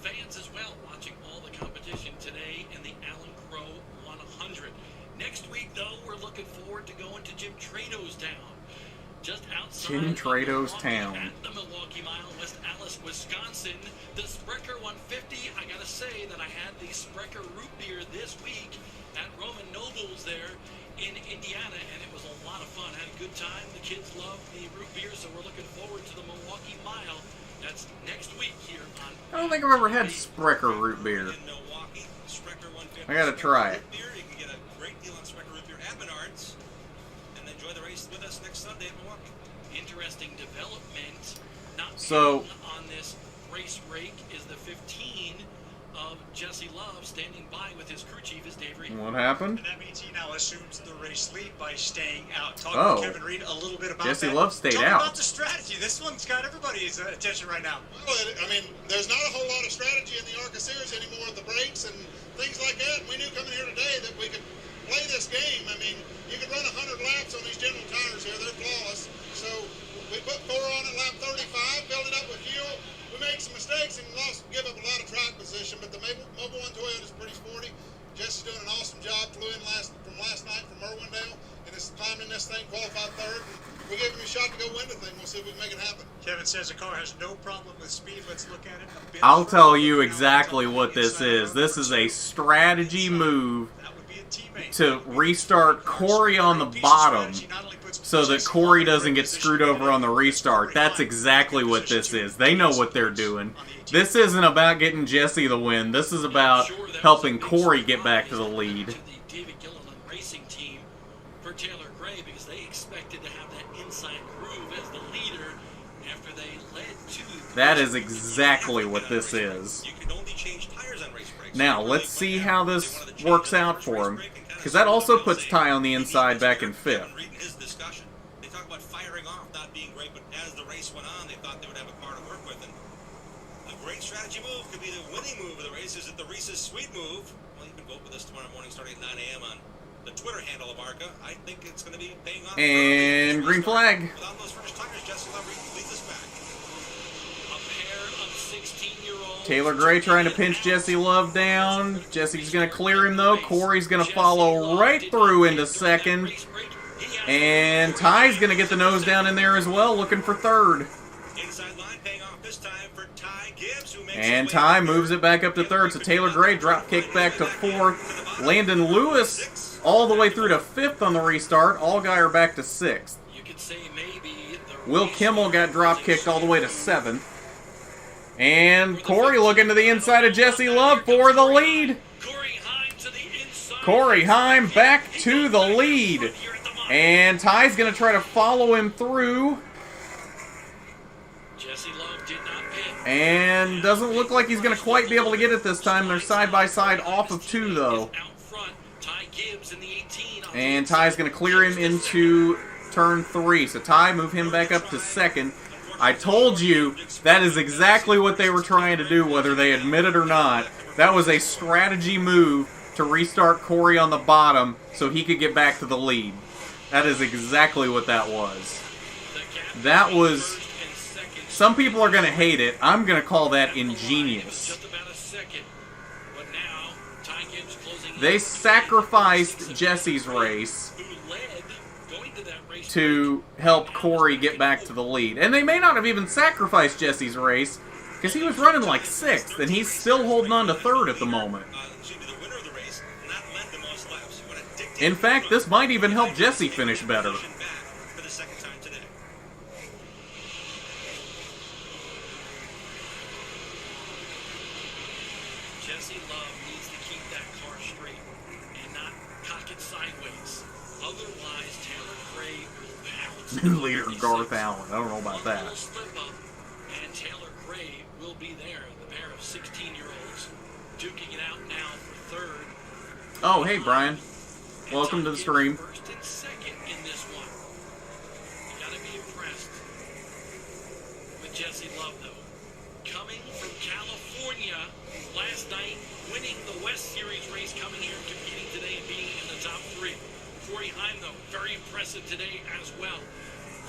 fans as well, watching all the competition today in the Allan Crowe 100. Next week, though, we're looking forward to going to Jim Trado's town, just out outside Chintrado's of Town. at the Milwaukee Mile, West Allis, Wisconsin. The Sprecher 150. I gotta say that I had the Sprecher root beer this week at Roman Nobles there in Indiana, and it was a lot of fun. Had a good time. The kids love the root beer, so we're looking forward to the Milwaukee Mile. That's next week here on. I don't think I've ever had Sprecher root beer. In Milwaukee, Sprecher 150. I gotta try it. Root beer. You can get a great deal on Sprecher root beer at Menards, and enjoy the race with us next Sunday at Milwaukee. Interesting development. Not So- on this race rake is the 15 of Jesse Love standing by with his crew chief is Dave Reed. What happened? And that means he now assumes the race lead by staying out. Talking Oh. to Kevin Reed a little bit about Jesse that. Love stayed Talking out. about the strategy. This one's got everybody's attention right now. Well, I mean, there's not a whole lot of strategy in the ARCA series anymore with the brakes and things like that. We knew coming here today that we could play this game. I mean, you could run 100 laps on these General tires here. They're flawless. So we put 4 on at lap 35, filled it up with fuel. We made some mistakes and give up a lot of track position, but the Mobile 1 Toyota is pretty sporty. Jesse's doing an awesome job. Flew in from last night from Irwindale and is climbing this thing, qualified third. We gave him a shot to go win the thing. We'll see if we can make it happen. Kevin says the car has no problem with speed. Let's look at it a bit. I'll tell you further. exactly what this is. This is a strategy move That would be a teammate. to restart Corey on the bottom so that Corey doesn't get screwed over on the restart. That's exactly what this is. They know what they're doing. This isn't about getting Jesse the win. This is about helping Corey get back to the lead. To the David Gilliland racing team for Taylor Gray, because they expected to have that inside groove as the leader after they led to. That is exactly what this is. You can only change tires on race brakes. Now, let's see how this works out for him, because that also puts Ty on the inside back in 5th. Reading his discussion, they talk about firing off not being great, but as the race went on, they thought they would have a car to work with. And a great strategy move could be the winning move of the race. Is it the Reese's Sweet move? Well, you can vote with us tomorrow morning starting at 9 a.m. on the Twitter handle of ARCA. I think it's going to be paying off. And green flag. Without those fresh tires, Jesse Love leads us back. A pair of 16-year-olds. Taylor Gray trying to pinch Jesse Love down. Jesse's going to clear him, though. Corey's going to follow right through into 2nd. And Ty's going to get the nose down in there as well, looking for 3rd. Inside line paying off this time for Ty Gibbs, who makes And his way Ty moves it back up to 3rd, so Taylor Gray drop kick back to 4th. Landon Lewis all the way through to 5th on the restart. Allgaier back to 6th. You could say maybe the Will Kimmel got drop kicked all the way to 7th. And Corey looking to the inside of Jesse Love for the lead. Corey Heim back to the lead. And Ty's going to try to follow him through. Jesse Love did not pit. And doesn't look like he's going to quite be able to get it this time. They're side by side off of 2, though. Out front, Ty Gibbs in the 18. And Ty's going to clear him into turn 3. So Ty, move him back up to 2nd. I told you that is exactly what they were trying to do, whether they admit it or not. That was a strategy move to restart Corey on the bottom so he could get back to the lead. That is exactly what that was. That was... Some people are going to hate it. I'm going to call that ingenious. They sacrificed Jesse's race to help Corey get back to the lead. And they may not have even sacrificed Jesse's race, because he was running like 6th, and he's still holding on to 3rd at the moment. In fact, this might even help Jesse finish better. Jesse Love needs to keep that car straight and not cock it sideways. Otherwise, Taylor Gray will bounce. New leader Garth Allan. I don't know about that. And Taylor Gray will be there. The pair of 16-year-olds duking it out now for 3rd. Oh, hey, Brian. Welcome to the stream. First and 2nd in this one. You gotta be impressed with Jesse Love, though. Coming from California last night, winning the West Series race, coming here, competing today, and being in the top 3. Corey Heim, though, very impressive today as well.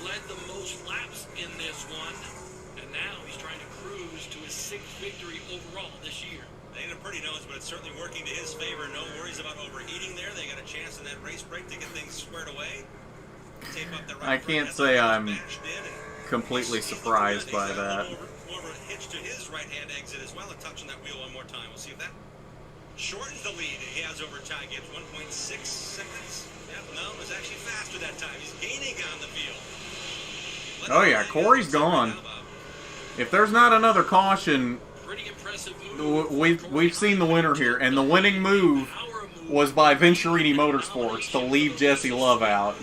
Led the most laps in this one, and now he's trying to cruise to his 6th victory overall this year. They ain't a pretty nose, but it's certainly working to his favor. No worries about overheating there. They got a chance in that race break to get things squared away. Tape up the right I can't say I'm completely surprised by that. More of a hitch to his right-hand exit as well, and touching that wheel one more time. We'll see if that shortens the lead he has over Ty Gibbs. 1.6 seconds. Yeah, no, it was actually faster that time. He's gaining on the field. Oh yeah, Corey's gone. If there's not another caution, we've seen the winner here, and the winning move was by Venturini Motorsports to leave Jesse Love out.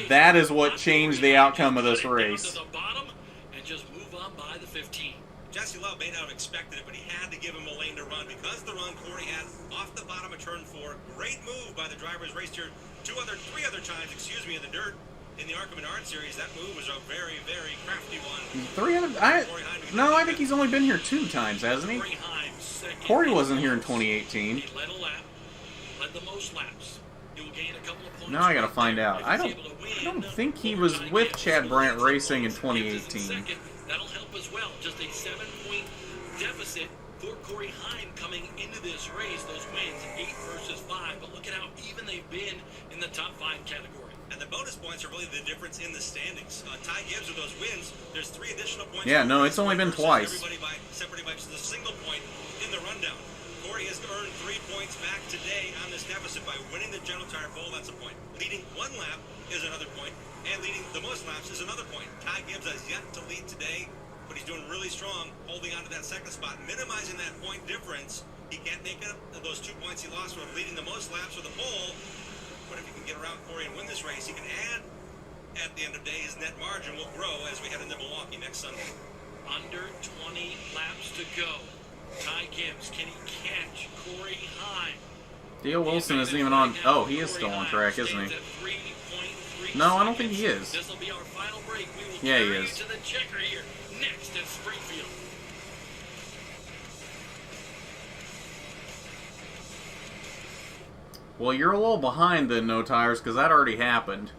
That is what changed the outcome of this race. Jesse Love may not have expected it, but he had to give him a lane to run because the run Corey had off the bottom of turn 4. Great move by the drivers raced here three other times, in the dirt in the ARCA Menard series. That move was a very, very crafty one. I think he's only been here 2 times, hasn't he? Corey wasn't here in 2018. He led a lap, led the most laps. He will gain a couple of points. Now I gotta find out. I don't think he was with Chad Brandt Racing in 2018. That'll help as well. Just a 7-point deficit for Corey Heim coming into this race. Those wins, 8 versus 5. But look at how even they've been in the top 5 category. And the bonus points are really the difference in the standings. Ty Gibbs with those wins, there's 3 additional points. Yeah, no, it's only been twice. Everybody separated by just a single point in the rundown. Corey has earned 3 points back today on this deficit by winning the general tire pole. That's a point. Leading 1 lap is another point. And leading the most laps is another point. Ty Gibbs has yet to lead today, but he's doing really strong, holding on to that second spot, minimizing that point difference. He can't make up those 2 points he lost with leading the most laps with the pole. But if he can get around Corey and win this race, he can add, at the end of the day, his net margin will grow as we head into Milwaukee next Sunday. Under 20 laps to go. Ty Gibbs, can he catch Corey Heim? Theo Wilson isn't even on. Oh, he is still on track, isn't he? No, I don't think he is. This will be our final break. We will Yeah, he carry is. to the checker here next at Springfield. Well, you're a little behind then, No Tires, because that already happened.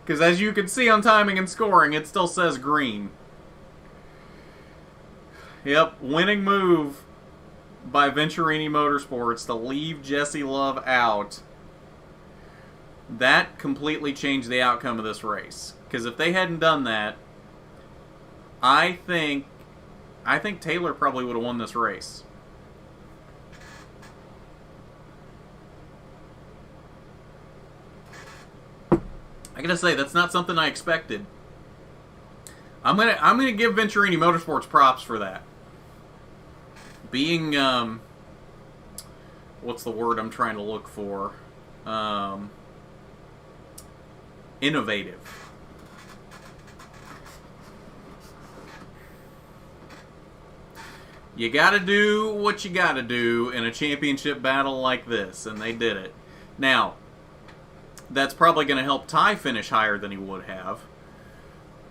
Because as you can see on timing and scoring, it still says green. Yep, winning move by Venturini Motorsports to leave Jesse Love out. That completely changed the outcome of this race. Because if they hadn't done that, I think Taylor probably would have won this race. I gotta say, that's not something I expected. I'm gonna give Venturini Motorsports props for that. Being what's the word I'm trying to look for? Innovative. You gotta do what you gotta do in a championship battle like this, and they did it. Now, that's probably going to help Ty finish higher than he would have,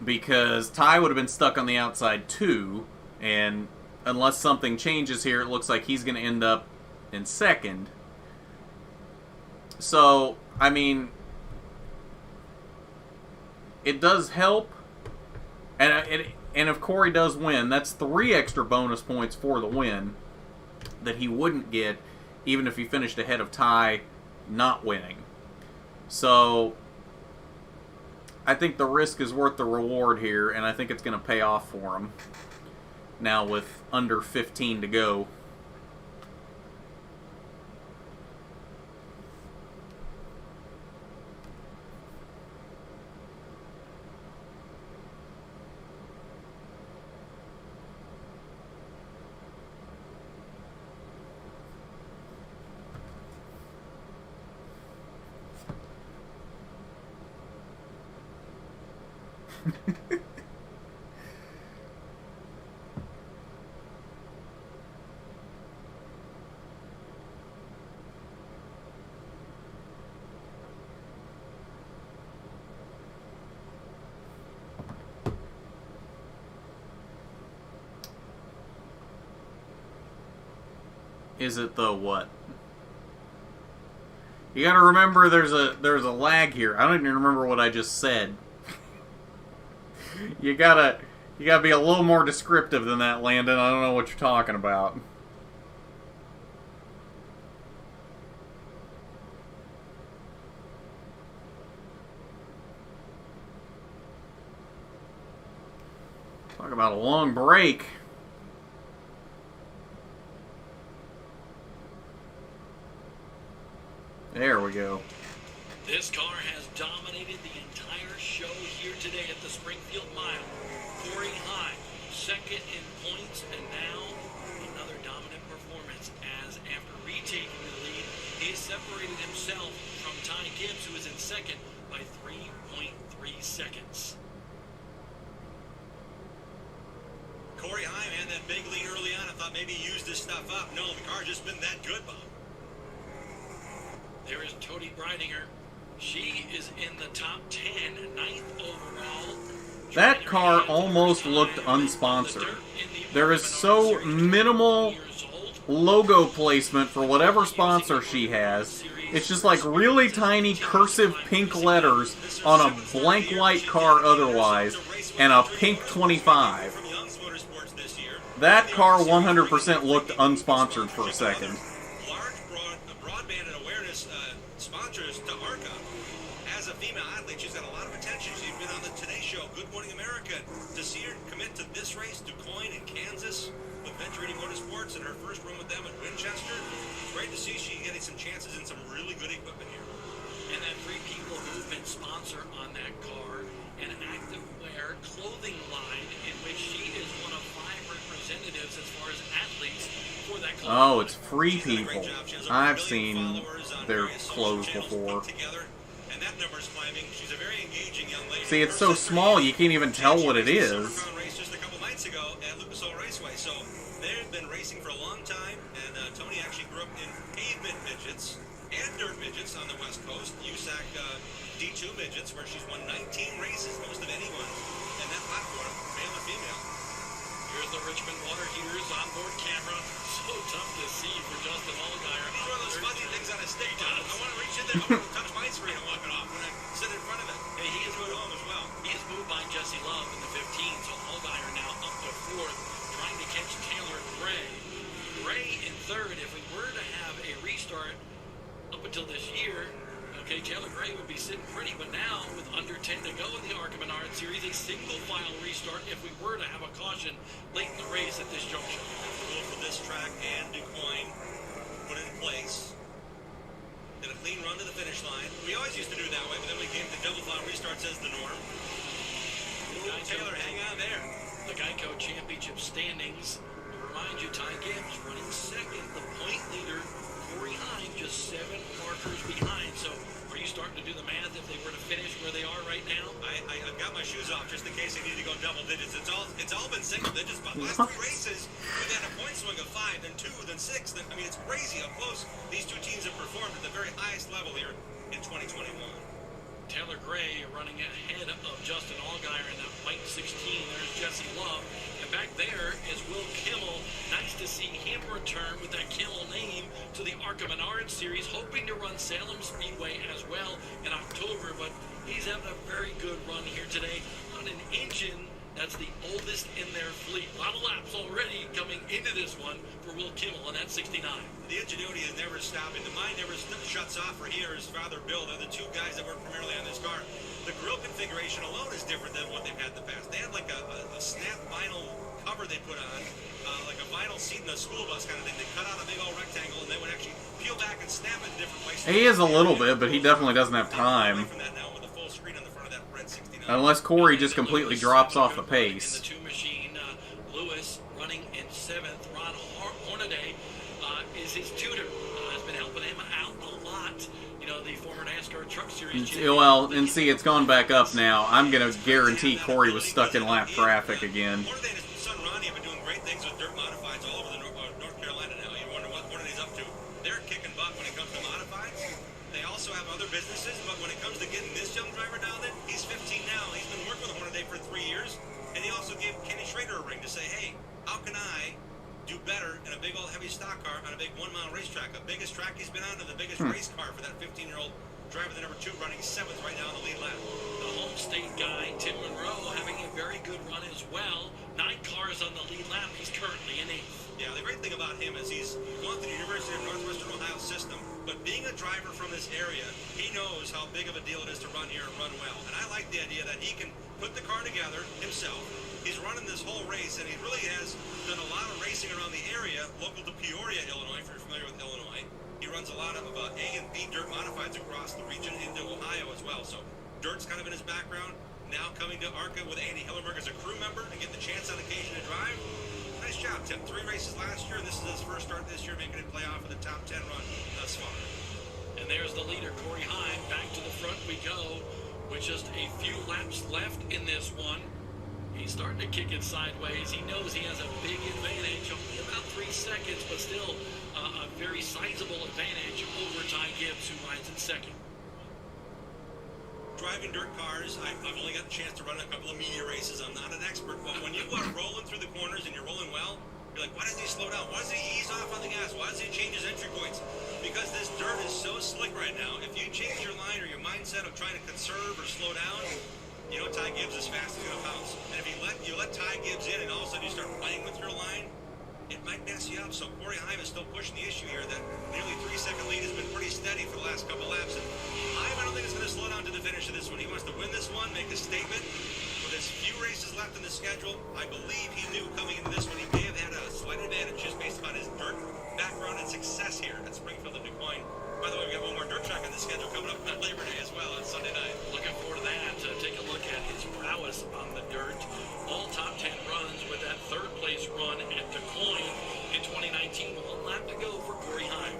because Ty would have been stuck on the outside too, and unless something changes here, it looks like he's going to end up in second. So, I mean, it does help, and if Corey does win, that's 3 extra bonus points for the win that he wouldn't get even if he finished ahead of Ty not winning. So, I think the risk is worth the reward here, and I think it's going to pay off for him. Now with under 15 to go. Is it though? What? You gotta remember there's a lag here. I don't even remember what I just said. You gotta be a little more descriptive than that, Landon. I don't know what you're talking about. Talk about a long break. There we go. This car has dominated the entire show here today at the Springfield Mile. Corey Heim, second in points, and now another dominant performance as after retaking the lead, he separated himself from Ty Gibbs, who is in second, by 3.3 seconds. Corey Heim had that big lead early on. I thought maybe he used this stuff up. No, the car's just been that good, Bob. There is Tody Breidinger. She is in the top 10, 9th overall. That car almost looked unsponsored. There is so minimal logo placement for whatever sponsor she has. It's just like really tiny cursive pink letters on a blank white car otherwise, and a pink 25. That car 100% looked unsponsored for a second. Broadband and awareness sponsors to ARCA. As a female athlete, she's got a lot of attention. She's been on the Today Show, Good Morning America. To see her commit to this race, DuQuoin in Kansas, with Venture Motorsports in her first run with them at Winchester, it's great to see she's getting some chances in some really good equipment here. And that Free People Movement sponsor on that car, an activewear clothing line in which she is one of 5 representatives as far as athletes for that clothing. Oh, it's Free People. I've seen their clothes before. And that number's climbing. She's a very engaging young lady. See, it's so small you can't even tell what it is. Race just a couple nights ago at Lucas Oil Raceway. So they've been racing for a long time, and Tony actually grew up in pavement midgets and dirt midgets on the West Coast. USAC D2 midgets, where she's won 19 races, most of anyone in that platform, male and female. Here's the Richmond Water Heaters onboard camera. So tough to see for Justin Allgaier. He's one of those fuzzy things on a stick. I want to reach in there. I want to touch my screen and walk it off when I sit in front of it. Hey, he is good home as well. He is moved by Jesse Love in the 15, so Allgaier now up to 4th, trying to catch Taylor Gray. Gray in 3rd. If we were to have a restart up until this year, okay, Taylor Gray would be sitting pretty, but now with under 10 to go in the ARCA Menard Series, a single file restart if we were to have a caution late in the race at this juncture. Rule for this track and DuQuoin put in place. Did a clean run to the finish line. We always used to do it that way, but then we came to double file restarts as the norm. Taylor, hang on there. The Geico Championship standings. Remind you, Ty Gibbs running 2nd, the point leader. Corey Heim just 7 markers behind. So are you starting to do the math if they were to finish where they are right now? I've got my shoes off just in case they need to go double digits. It's all been single digits, but last 3 races we've had a point swing of 5, then 2, then 6. Then, I mean, it's crazy how close these two teams have performed at the very highest level here in 2021. Taylor Gray running ahead of Justin Allgaier in that white 16. There's Jesse Love. And back there is Will Kimmel. Nice to see him return with that Kimmel name to the ARCA Menard Series, hoping to run Salem Speedway as well in October. But he's having a very good run here today on an engine that's the oldest in their fleet. A lot of laps already coming into this one for Will Kimmel on that 69. The ingenuity is never stopping. The mind never shuts off for he or his father, Bill. They're the 2 guys that work primarily on this car. The grill configuration alone is different than what they've had in the past. They had like a snap vinyl cover they put on, like a vinyl seat in a school bus kind of thing. They cut out a big old rectangle and they would actually peel back and snap it in different places. He is a little bit, but he definitely doesn't have time. Unless Corey just completely drops off the pace. In the 2 machine, Lewis running in 7th. Ron Hornaday is his tutor. Has been helping him out a lot. You know, the former NASCAR Truck Series champion. Well, and see, it's gone back up now. I'm going to guarantee Corey was stuck in lap traffic again. Hornaday and his son Ronnie have been doing great things with dirt modifieds all over the North Carolina now. You wonder what Hornaday's up to. They're kicking butt when it comes to modifieds. They also have other businesses, but when it comes to getting this young driver down there, he's 15 now. He's been working with Hornaday for 3 years, and he also gave Kenny Schrader a ring to say, hey, how can I do better in a big old heavy stock car on a big 1-mile racetrack? The biggest track he's been on and the biggest race car for that 15-year-old driver, the number 2, running 7th right now on the lead lap. The home state guy, Tim Monroe, having a very good run as well. 9 cars on the lead lap. He's currently in 8th. Yeah, the great thing about him is he's gone through the University of Northwestern Ohio system, but being a driver from this area, he knows how big of a deal it is to run here and run well. And I like the idea that he can put the car together himself. He's running this whole race, and he really has done a lot of racing around the area, local to Peoria, Illinois, if you're familiar with Illinois. He runs a lot of A and B dirt modifieds across the region into Ohio as well. So dirt's kind of in his background. Now coming to ARCA with Andy Hillenberg as a crew member and getting the chance on occasion to drive. Nice job, Tim. 3 races last year. This is his first start this year, making it play off for the top 10 run thus far. And there's the leader, Corey Heim. Back to the front we go with just a few laps left in this one. He's starting to kick it sideways. He knows he has a big advantage, only about 3 seconds, but still a very sizable advantage over Ty Gibbs, who rides in second. Driving dirt cars, I've only got the chance to run a couple of media races. I'm not an expert, but when you are rolling through the corners and you're rolling well, you're like, why does he slow down? Why does he ease off on the gas? Why does he change his entry points? Because this dirt is so slick right now. If you change your line or your mindset of trying to conserve or slow down, you know Ty Gibbs is fast as going to bounce. And if you let Ty Gibbs in and all of a sudden you start playing with your line, it might mess you up. So Corey Heim is still pushing the issue here. That nearly 3-second lead has been pretty steady for the last couple laps. And Heim, I don't think is going to slow down to the finish of this one. He wants to win this one, make a statement. With as few races left in the schedule, I believe he knew coming into this one he may have had a slight advantage just based upon his dirt background and success here at Springfield and DuQuoin. By the way, we've got one more dirt track on the schedule coming up on Labor Day as well on Sunday night. Looking forward to that. Take a look at his prowess on the dirt. All top 10 runs with that 3rd place run at DuQuoin in 2019. 1 lap to go for Corey Heim.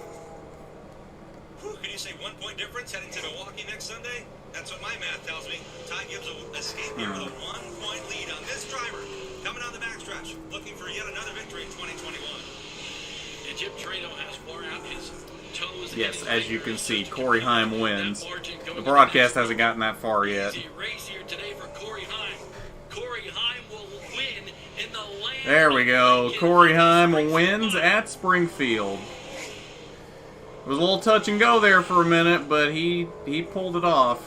Can you say 1 point difference heading to Milwaukee next Sunday? That's what my math tells me. Ty Gibbs will escape here with a 1-point lead on this driver. Coming on the backstretch, looking for yet another victory in 2021. And Jim Trado has wore out his toes. Yes, as you can see, Corey Heim wins. The broadcast hasn't gotten that far yet. Race here today for Corey Heim. Corey Heim will win in the land. There we go. Corey Heim wins at Springfield. It was a little touch and go there for a minute, but he pulled it off.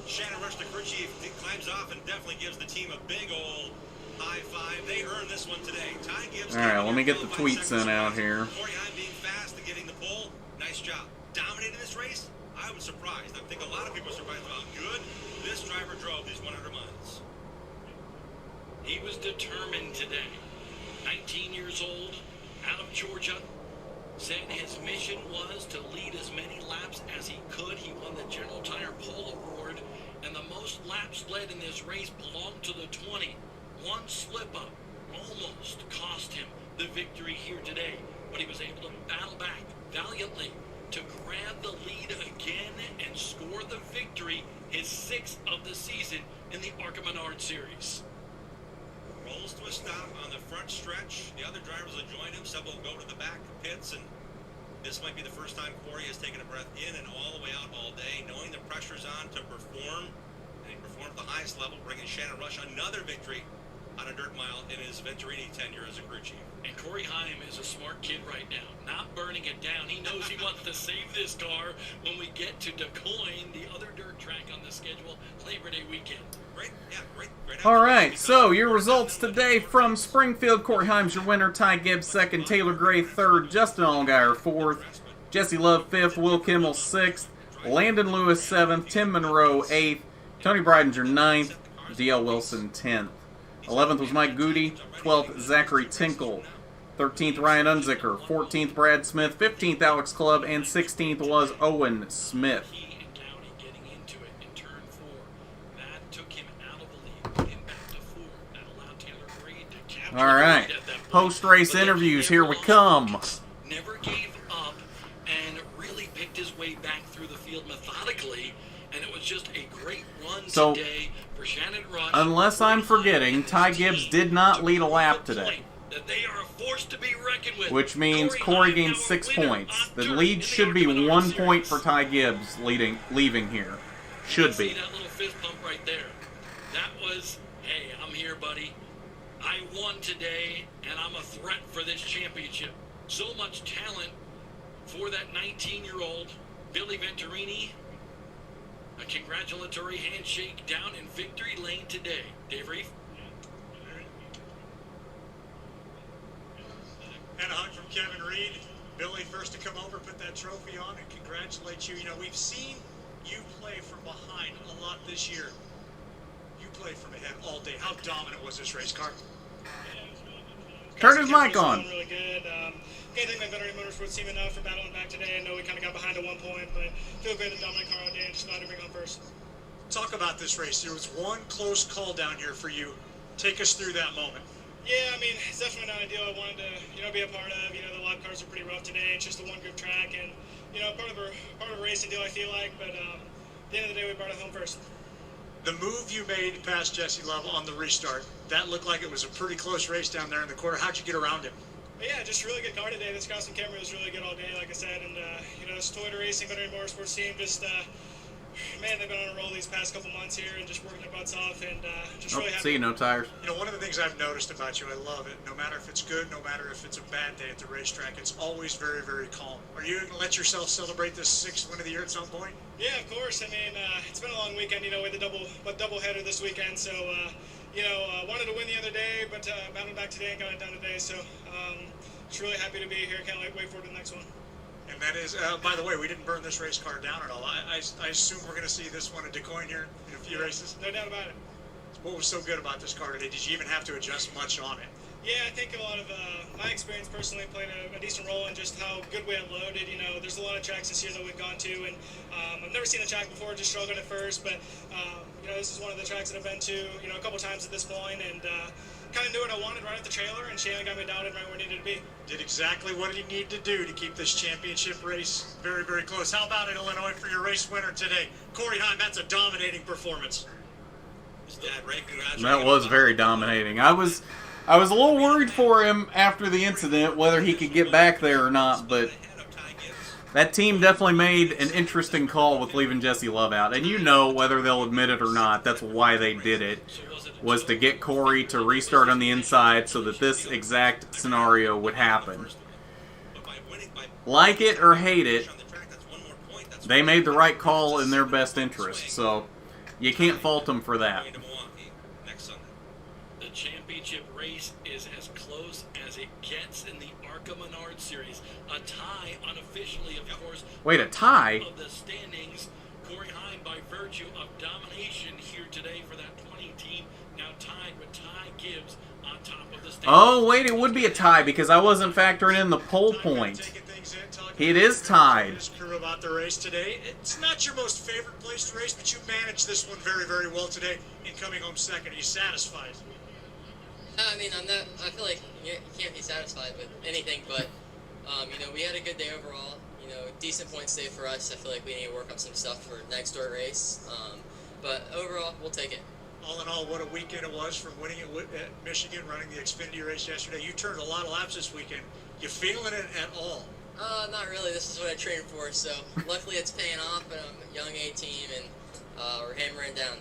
Shannon Rush, the crew chief, climbs off and definitely gives the team a big old high five. They earned this one today. Ty Gibbs. All right, let me get the tweets sent out here. Corey Heim being fast and getting the pole. Nice job. Dominating this race. I was surprised. I think a lot of people were surprised about how good this driver drove these 100 miles. He was determined today. 19 years old, out of Georgia, said his mission was to lead as many laps as he could. He won the General Tire Pole Award, and the most laps led in this race belonged to the 20. One slip-up almost cost him the victory here today, but he was able to battle back valiantly to grab the lead again and score the victory, his 6th of the season in the ARCA Menard Series. Rolls to a stop on the front stretch. The other drivers will join him. Some will go to the back pits, and this might be the first time Corey has taken a breath in and all the way out all day, knowing the pressure's on to perform, and he performed at the highest level, bringing Shannon Rush another victory on a dirt mile in his Venturini tenure as a crew chief. And Corey Heim is a smart kid right now, not burning it down. He knows he wants to save this car when we get to DuQuoin, the other dirt track on the schedule, Labor Day weekend. Great. All right, so your results today from Springfield. Corey Heim's your winner. Ty Gibbs 2nd. Taylor Gray 3rd. Justin Allgaier 4th. Jesse Love 5th. Will Kimmel 6th. Landon Lewis 7th. Tim Monroe 8th. Tony Breidinger 9th. D.L. Wilson 10th. 11th was Mike Goody. 12th, Zachary Tinkle. 13th, Ryan Unzicker. 14th, Brad Smith. 15th, Alex Clubb. And 16th was Owen Smith. All right, post-race interviews, here we come. Never gave up and really picked his way back through the field methodically, and it was just a great run today for Shannon Rush. Unless I'm forgetting, Ty Gibbs did not lead a lap today, that they are a force to be reckoned with. which means Corey gained 6 points. The lead should be 1 point for Ty Gibbs leaving here. Should be. See that little fist pump right there? That was, hey, I'm here, buddy. I won today, and I'm a threat for this championship. So much talent for that 19-year-old Billy Venturini. A congratulatory handshake down in victory lane today. Dave Reef? And a hug from Kevin Reed. Billy, first to come over, put that trophy on, and congratulate you. You know, we've seen You play from behind a lot this year. You played from ahead all day. How dominant was this race car? Turn his mic on. Really good. Can't thank my veteran motorsports team enough for battling back today. I know we kind of got behind at one point, but feel great to dominate car all day and just glad to bring home first. Talk about this race. There was one close call down here for you. Take us through that moment. Yeah, I mean, it's definitely not ideal. I wanted to, be a part of. The lap cars are pretty rough today. It's just a one-group track, and part of a racing deal, I feel like. But at the end of the day, we brought it home first. The move you made past Jesse Love on the restart, that looked like it was a pretty close race down there in the corner. How'd you get around him? But yeah, just really good car today. This custom camera was really good all day, like I said. And, this Toyota Racing Veteran Motorsports team just, man, they've been on a roll these past couple months here and just working their butts off and just really happy. See you, no tires. One of the things I've noticed about you, I love it. No matter if it's good, no matter if it's a bad day at the racetrack, it's always very, very calm. Are you going to let yourself celebrate this 6th win of the year at some point? Yeah, of course. I mean, it's been a long weekend, with the double header this weekend. So, wanted to win the other day, but battled back today and got it done today. So, just really happy to be here. Can't wait forward to the next one. And that is, by the way, we didn't burn this race car down at all. I assume we're going to see this one at DuQuoin here in a few races. No doubt about it. What was so good about this car today? Did you even have to adjust much on it? Yeah, I think a lot of my experience personally played a decent role in just how good we unloaded. There's a lot of tracks this year that we've gone to, and I've never seen a track before, just struggled at first, but this is one of the tracks that I've been to, a couple times at this point, and kind of knew what I wanted right at the trailer, and Shayla got me down and right where I needed to be. Did exactly what he needed to do to keep this championship race very, very close. How about in Illinois for your race winner today? Corey Heim, that's a dominating performance. That was very dominating. I was a little worried for him after the incident, whether he could get back there or not, but that team definitely made an interesting call with leaving Jesse Love out. And whether they'll admit it or not, that's why they did it, was to get Corey to restart on the inside so that this exact scenario would happen. Like it or hate it, they made the right call in their best interest, so you can't fault them for that. The championship race is as close as it gets in the ARCA Menard Series. A tie, unofficially, of course. Wait, a tie? Of the standings, Corey Heim, by virtue of domination here today for that 20 team, now tied with Ty Gibbs on top of the standings. Oh, wait, it would be a tie because I wasn't factoring in the pole point. It is tied. Crew about the race today. It's not your most favorite place to race, but you managed this one very, very well today in coming home second. Are you satisfied? I mean, I feel like you can't be satisfied with anything, but we had a good day overall. Decent points day for us. I feel like we need to work on some stuff for next door race, but overall, we'll take it. All in all, what a weekend it was from winning at Michigan, running the Xfinity race yesterday. You turned a lot of laps this weekend. You feeling it at all? Not really. This is what I trained for, so luckily it's paying off, but I'm a young A team, and we're hammering down.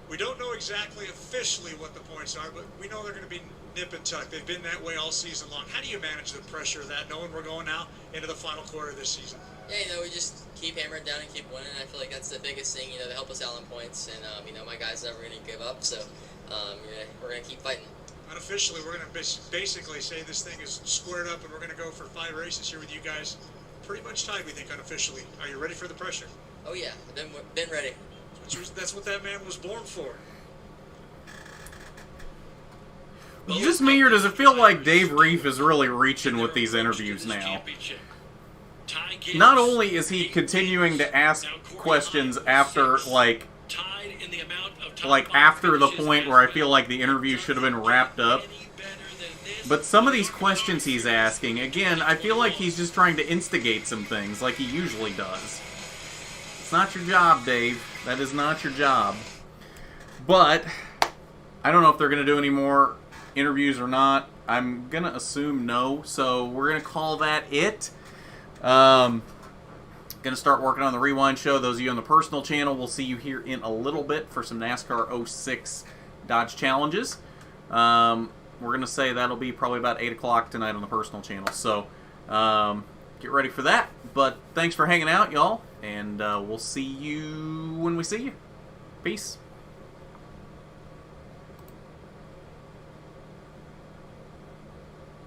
We don't know exactly officially what the points are, but we know they're going to be nip and tuck. They've been that way all season long. How do you manage the pressure of that, knowing we're going now into the final quarter of this season? Yeah, we just keep hammering down and keep winning. I feel like that's the biggest thing, to help us out on points, and, my guys never going to give up, so we're going to keep fighting. Unofficially, we're going to basically say this thing is squared up, and we're going to go for 5 races here with you guys. Pretty much tied, we think, unofficially. Are you ready for the pressure? Oh, yeah. I've been ready. That's what that man was born for. Just me, or does it feel like Dave Reef is really reaching with these interviews now? Not only is he continuing to ask questions after, after the point where I feel like the interview should have been wrapped up, but some of these questions he's asking, again, I feel like he's just trying to instigate some things like he usually does. It's not your job, Dave. That is not your job. But I don't know if they're going to do any more interviews or not. I'm going to assume no, so we're going to call that it. Going to start working on the Rewind show. Those of you on the personal channel, we'll see you here in a little bit for some NASCAR 06 Dodge Challenges. We're going to say that'll be probably about 8 o'clock tonight on the personal channel. So get ready for that. But thanks for hanging out, y'all. And we'll see you when we see you. Peace.